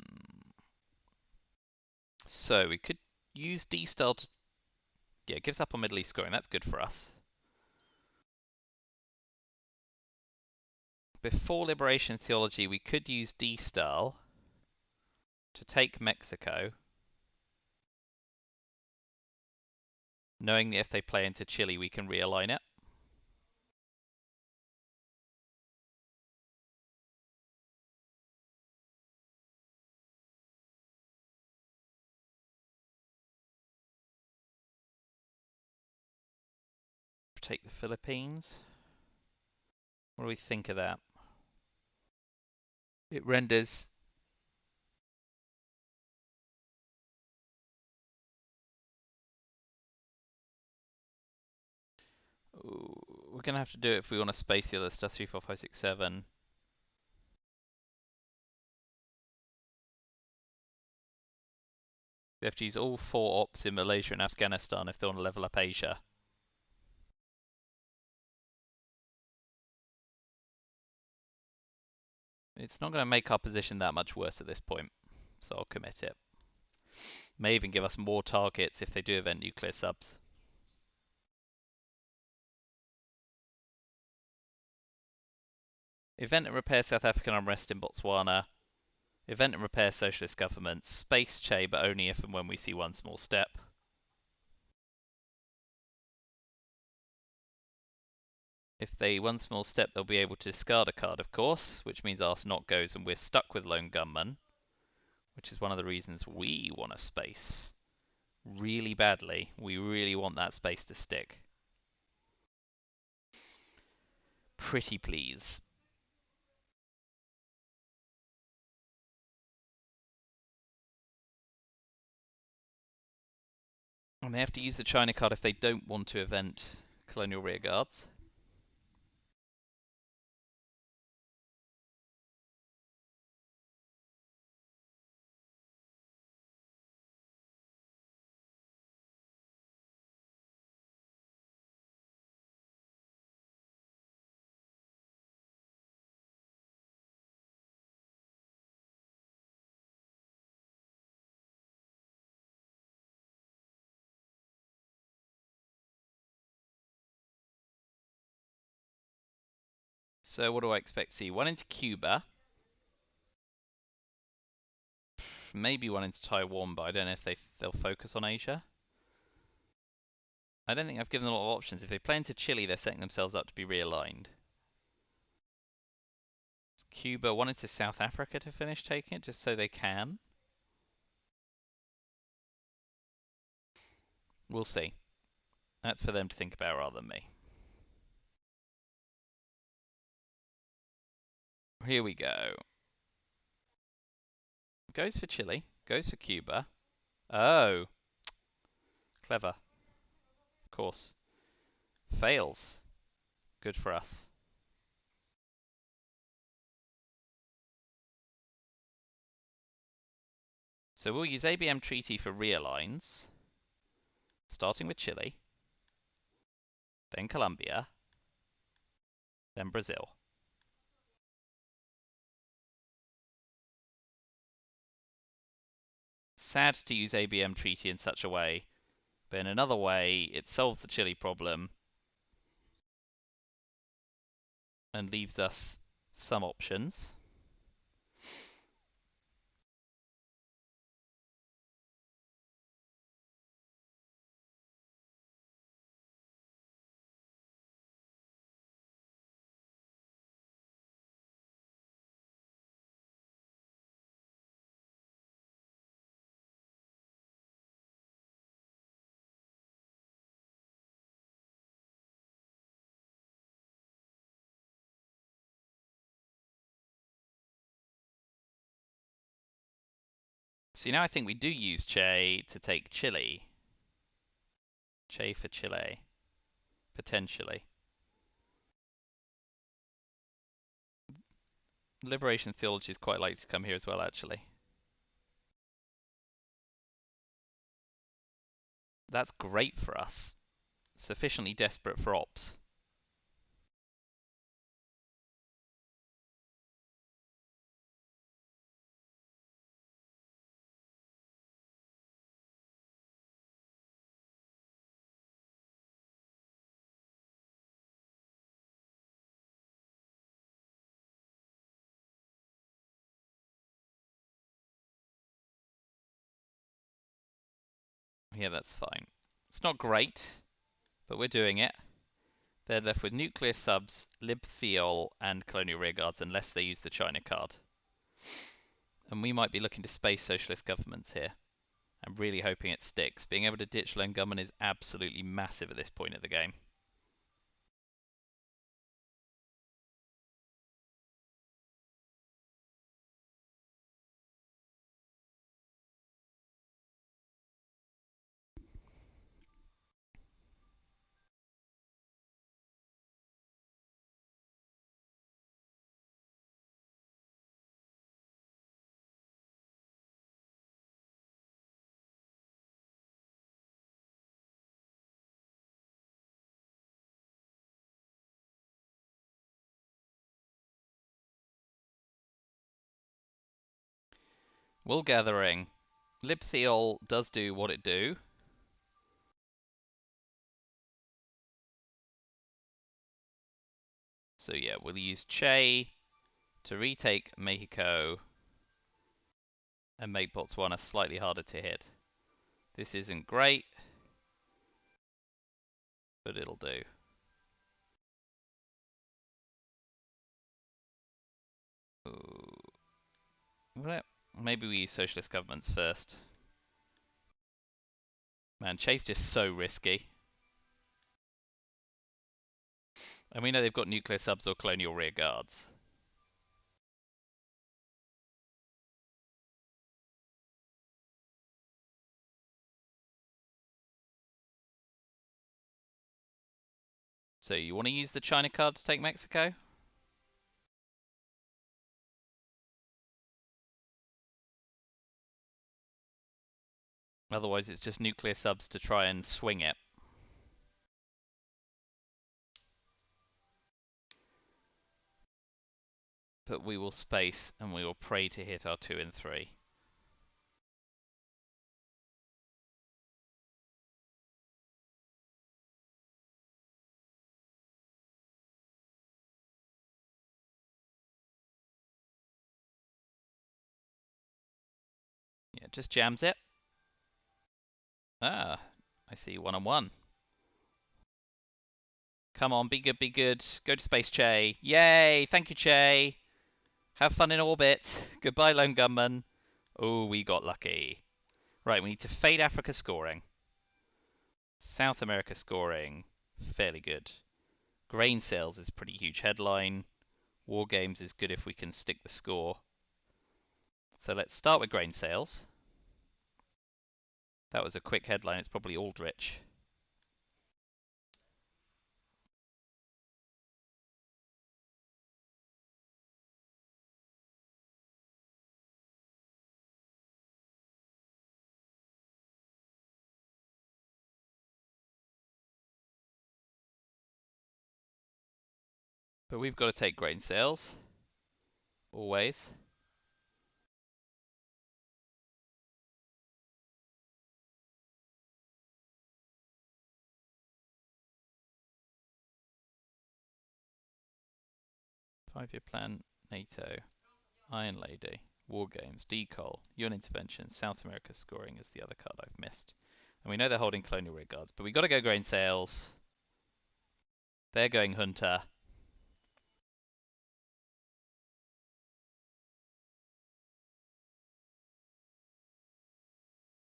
So we could use D-Star to, yeah, it gives up on Middle East scoring. That's good for us. Before liberation theology, we could use D-Star to take Mexico, knowing that if they play into Chile, we can realign it. Take the Philippines. What do we think of that? It renders. Ooh, we're gonna have to do it if we want to space the other stuff. 3, 4, 5, 6, 7. They have to use all 4 ops in Malaysia and Afghanistan if they want to level up Asia. It's not going to make our position that much worse at this point, so I'll commit it. May even give us more targets if they do event nuclear subs. Event and repair South African unrest in Botswana. Event and repair socialist governments. Space Che, but only if and when we see one small step. If they one small step, they'll be able to discard a card, of course, which means Arse not goes and we're stuck with Lone Gunman, which is one of the reasons we want a space really badly. We really want that space to stick. Pretty please. And they have to use the China card if they don't want to event colonial rearguards. So what do I expect to see? One into Cuba. maybe one into Taiwan, but I don't know if they'll focus on Asia. I don't think I've given them a lot of options. If they play into Chile, they're setting themselves up to be realigned. Cuba wanted to South Africa to finish taking it, just so they can. We'll see. That's for them to think about rather than me. Here we go. Goes for Chile. Goes for Cuba. Oh. Clever. Of course. Fails. Good for us. So we'll use ABM treaty for realigns. Starting with Chile. Then Colombia. Then Brazil. Sad to use ABM treaty in such a way, but in another way, it solves the Chile problem and leaves us some options. See, now I think we do use Che to take Chile. Che for Chile. Potentially. Liberation theology is quite likely to come here as well, actually. That's great for us. Sufficiently desperate for ops. Yeah, that's fine. It's not great, but we're doing it. They're left with nuclear subs, lib theol, and colonial rearguards unless they use the China card. And we might be looking to space socialist governments here. I'm really hoping it sticks. Being able to ditch lone gunmen is absolutely massive at this point of the game. Wool gathering. Lib theol does do what it do. So yeah, we'll use Che to retake Mexico and make Botswana slightly harder to hit. This isn't great, but it'll do. Well, maybe we use socialist governments first. Man, Che's just so risky. And we know they've got nuclear subs or colonial rear guards. So you want to use the China card to take Mexico? Otherwise it's just nuclear subs to try and swing it. But we will space and we will pray to hit our 2 and 3. Yeah, just jams it. Ah, I see 1-on-1. Come on, be good, be good. Go to space, Che. Yay! Thank you, Che. Have fun in orbit. Goodbye, Lone Gunman. Oh, we got lucky. Right, we need to fade Africa scoring. South America scoring. Fairly good. Grain sales is a pretty huge headline. War games is good if we can stick the score. So let's start with grain sales. That was a quick headline. It's probably Aldrich. But we've got to take grain sales. Always. Five-year plan, NATO, Iron Lady, War Games, Decol, UN Intervention, South America scoring is the other card I've missed. And we know they're holding colonial rearguards, but we got to go grain sales. They're going Junta.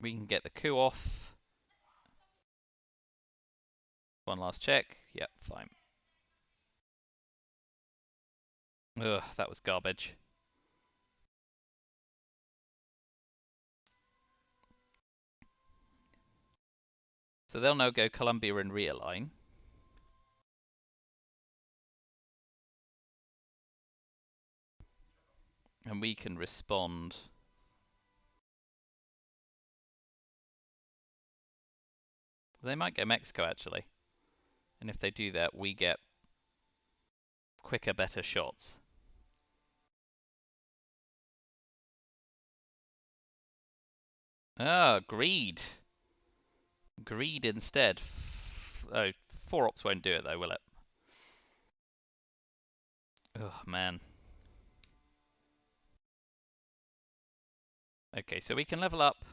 We can get the coup off. One last check. Yep, fine. Ugh, that was garbage. So they'll now go Colombia and realign. And we can respond. They might go Mexico, actually. And if they do that, we get quicker, better shots. Ah, greed. Greed instead. Oh, 4-ops won't do it though, will it? Oh, man. Okay, so we can level up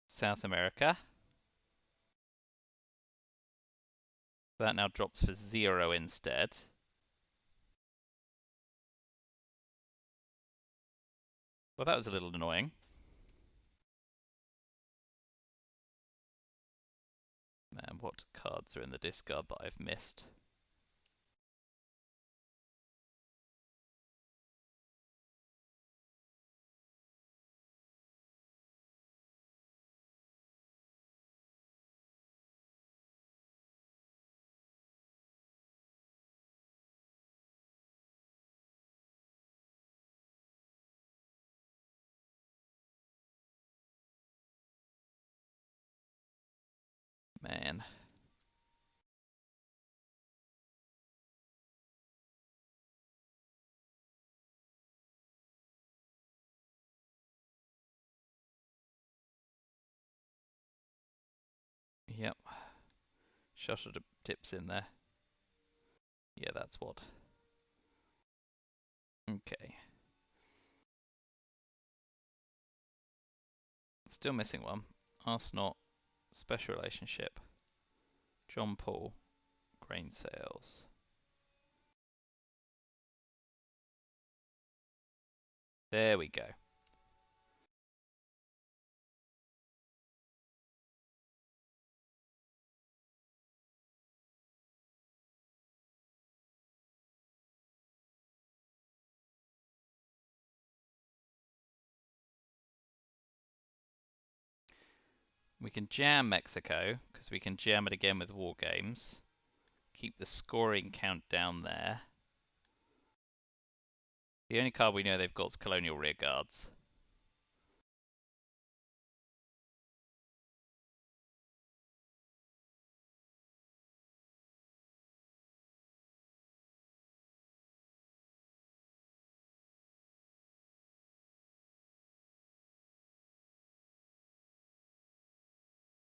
South America. That now drops for 0 instead. Well, that was a little annoying. Man, what cards are in the discard that I've missed? Man. Yep. Shutter dips in there. Yeah, that's what. Okay. Still missing one. Arsenal, special relationship. John Paul, grain sales. There we go. We can jam Mexico, because we can jam it again with War Games. Keep the scoring count down there. The only card we know they've got is Colonial Rearguards.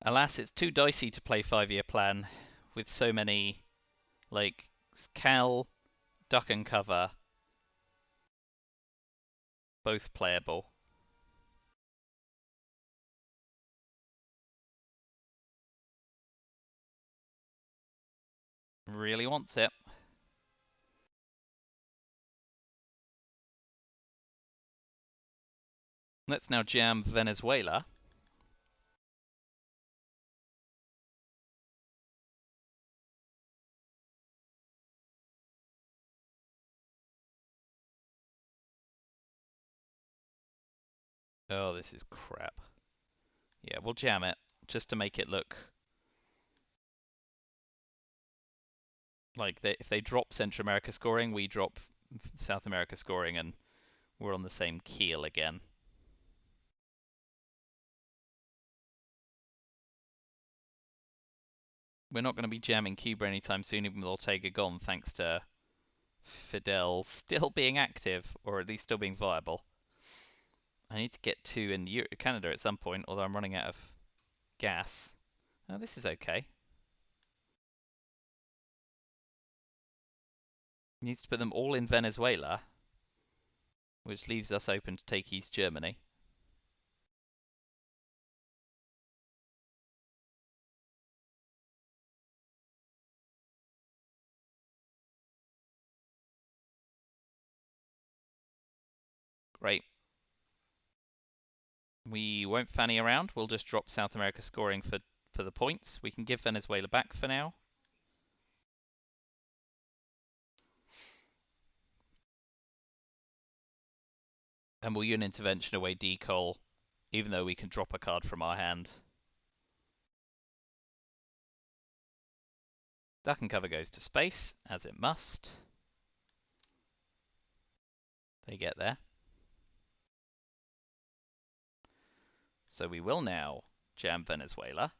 Alas, it's too dicey to play 5-year plan with so many, like, Cal, Duck and Cover, Both playable. Really wants it. Let's now jam Venezuela. Oh, this is crap. Yeah, we'll jam it just to make it look like if they drop Central America scoring, we drop South America scoring, and we're on the same keel again. We're not going to be jamming Cuba anytime soon, even with Ortega gone, thanks to Fidel still being active, or at least still being viable. I need to get to in Canada at some point, although I'm running out of gas. Oh, this is okay. Needs to put them all in Venezuela, which leaves us open to take East Germany. Great. We won't fanny around. We'll just drop South America scoring for the points. We can give Venezuela back for now. And we'll use an intervention away decol, even though we can drop a card from our hand. Duck and cover goes to space, as it must. They get there. So we will now jam Venezuela.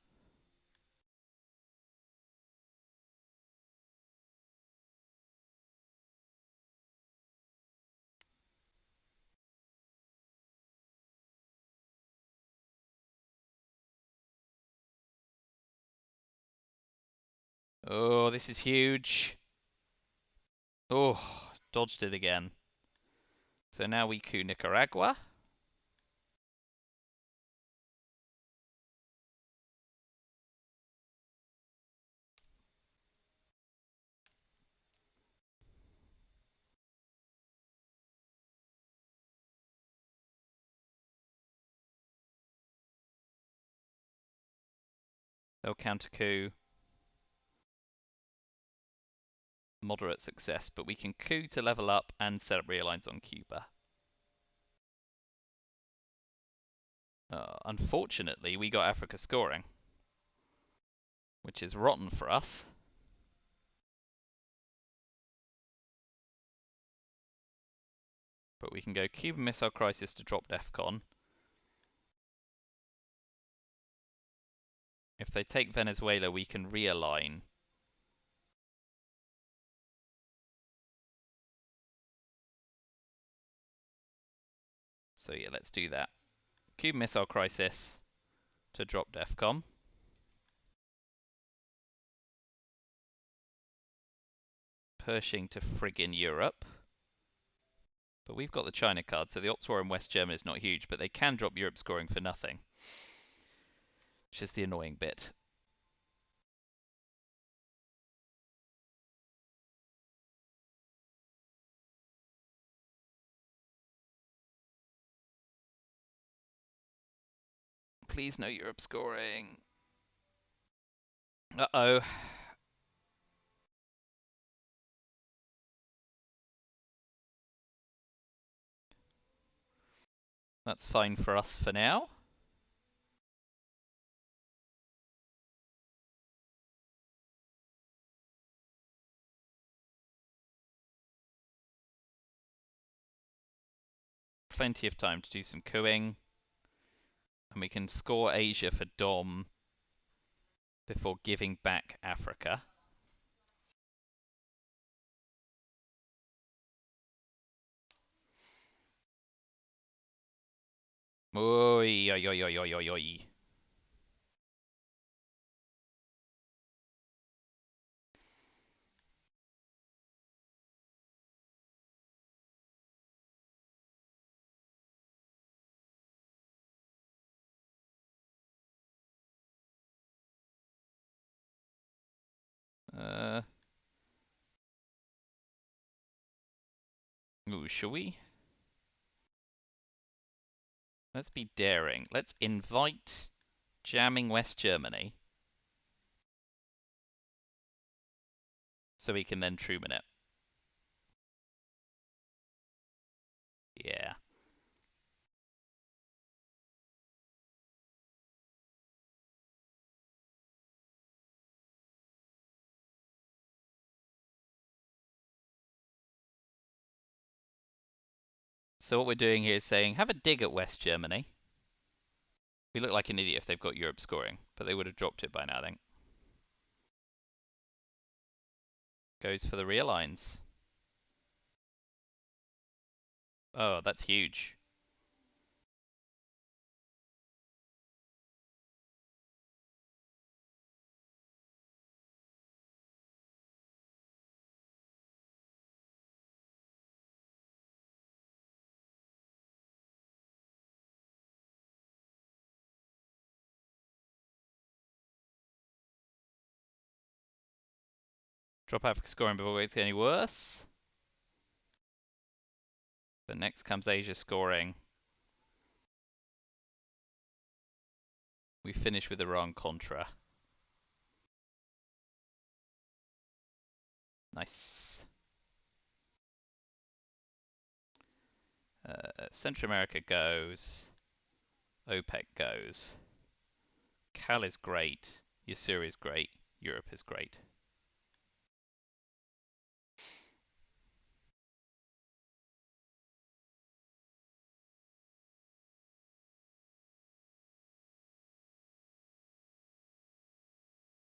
Oh, this is huge. Oh, dodged it again. So now we coup Nicaragua. They'll counter coup. Moderate success, but we can coup to level up and set up realigns on Cuba. Unfortunately, we got Africa scoring, which is rotten for us. But we can go Cuban Missile Crisis to drop DEFCON. If they take Venezuela, we can realign. So yeah, let's do that. Cuban Missile Crisis to drop DEFCON. Pershing to friggin' Europe. But we've got the China card, so the Ops War in West Germany is not huge, but they can drop Europe scoring for nothing. Which is the annoying bit. Please no Europe scoring. Uh-oh. That's fine for us for now. Plenty of time to do some cooing. And we can score Asia for Dom before giving back Africa. Oi, oi, oi, oi, oi, oi, oi. Uh, ooh, shall we? Let's be daring. Let's invite jamming West Germany so we can then Truman it. Yeah. So what we're doing here is saying, have a dig at West Germany. We look like an idiot if they've got Europe scoring, but they would have dropped it by now, I think. Goes for the realigns. Oh, that's huge. Drop Africa scoring before it gets any worse. But next comes Asia scoring. We finish with Iran Contra. Nice. Central America goes. OPEC goes. Cal is great. Yasur is great. Europe is great.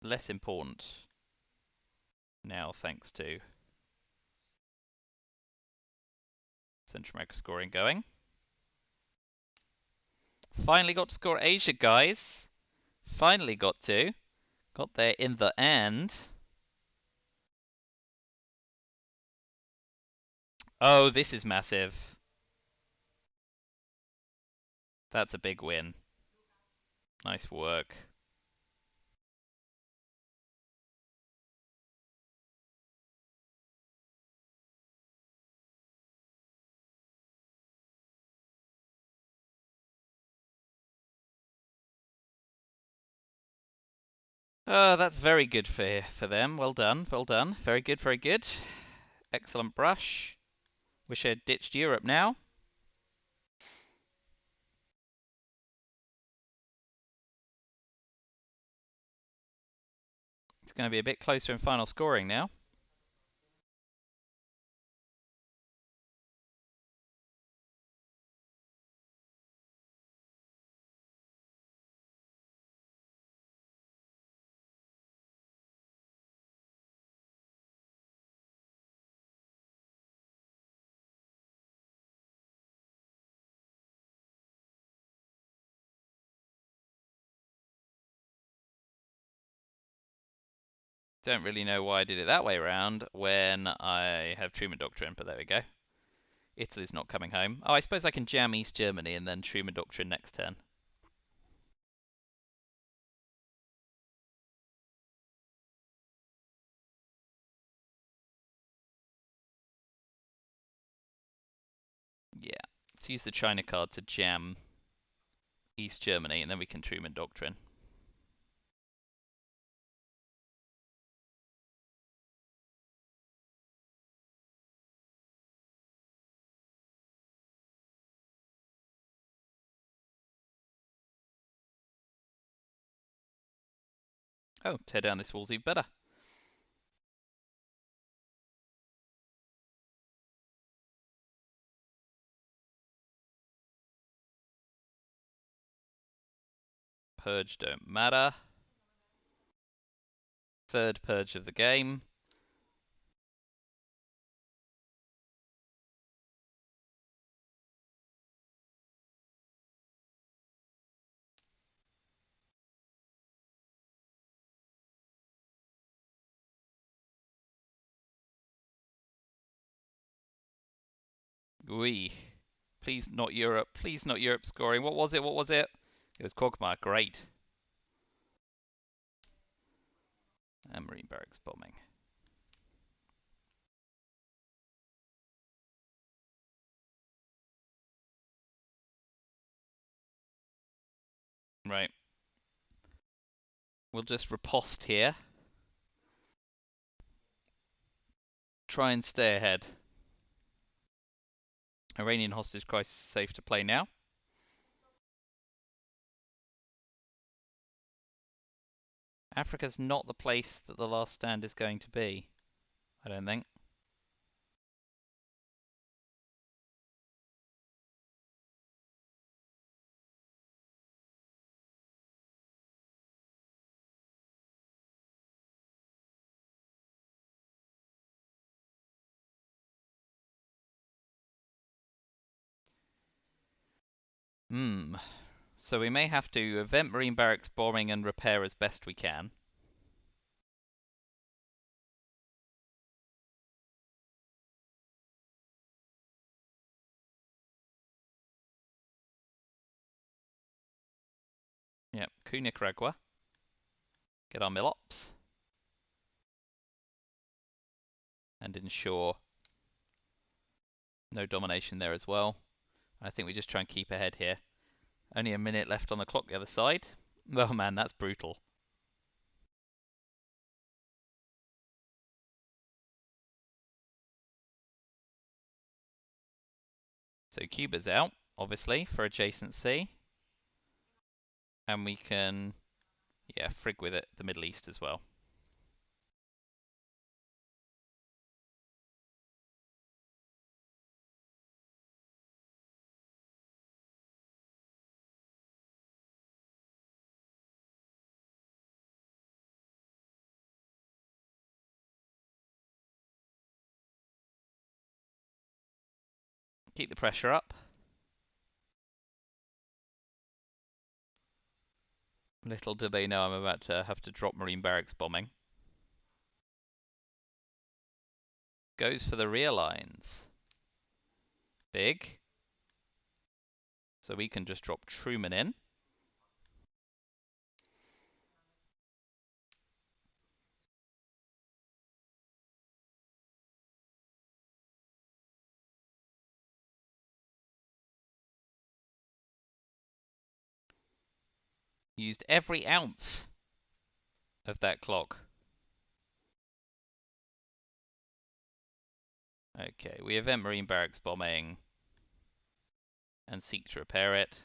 Less important now thanks to Central America scoring going. Finally got to score Asia, guys. Finally got to. Got there in the end. Oh, this is massive. That's a big win. Nice work. Oh, that's very good for them. Well done, well done. Very good, very good. Excellent brush. Wish I had ditched Europe now. It's going to be a bit closer in final scoring now. Don't really know why I did it that way around when I have Truman Doctrine, but there we go. Italy's not coming home. Oh, I suppose I can jam East Germany and then Truman Doctrine next turn. Yeah. Let's use the China card to jam East Germany, and then we can Truman Doctrine. Oh, tear down this wall's even better. Purge don't matter. Third purge of the game. Wee. Please not Europe. Please not Europe scoring. What was it? What was it? It was Quagmire. Great. And Marine barracks bombing. Right. We'll just riposte here. Try and stay ahead. Iranian hostage crisis safe to play now. Africa's not the place that the last stand is going to be, I don't think. So we may have to event Marine barracks bombing and repair as best we can. Yep, coup Nicaragua. Get our mill-ops. And ensure no domination there as well. I think we just try and keep ahead here. Only a minute left on the clock the other side. Oh man, that's brutal. So Cuba's out, obviously, for adjacency. And we can, yeah, frig with it, the Middle East as well. Keep the pressure up. Little do they know I'm about to have to drop Marine barracks bombing. Goes for the rear lines. Big. So we can just drop Truman in. Used every ounce of that clock. Okay, we event Marine barracks bombing and seek to repair it.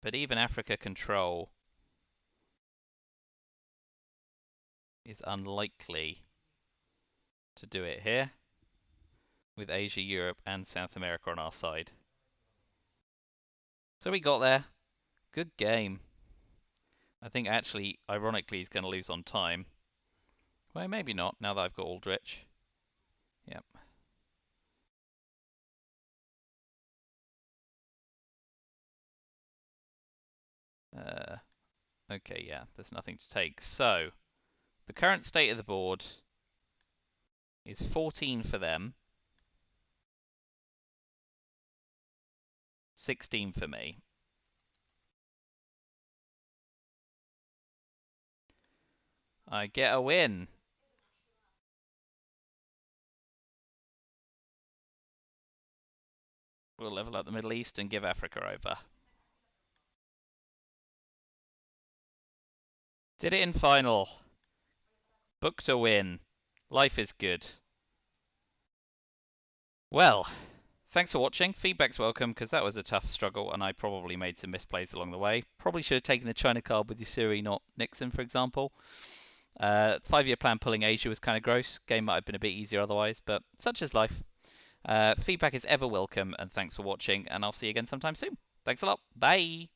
But even Africa control is unlikely to do it here, with Asia, Europe, and South America on our side. So we got there. Good game. I think actually, ironically, he's going to lose on time. Well, maybe not, now that I've got Aldrich. Yep. Okay, yeah, there's nothing to take. So, the current state of the board is 14 for them, 16 for me. I get a win. We'll level up the Middle East and give Africa over. Did it in final. Booked a win. Life is good. Well, thanks for watching. Feedback's welcome, because that was a tough struggle, and I probably made some misplays along the way. Probably should have taken the China card with Yusuri, not Nixon, for example. 5-year plan pulling Asia was kind of gross. Game might have been a bit easier otherwise, but such is life. Feedback is ever welcome, and thanks for watching, and I'll see you again sometime soon. Thanks a lot. Bye!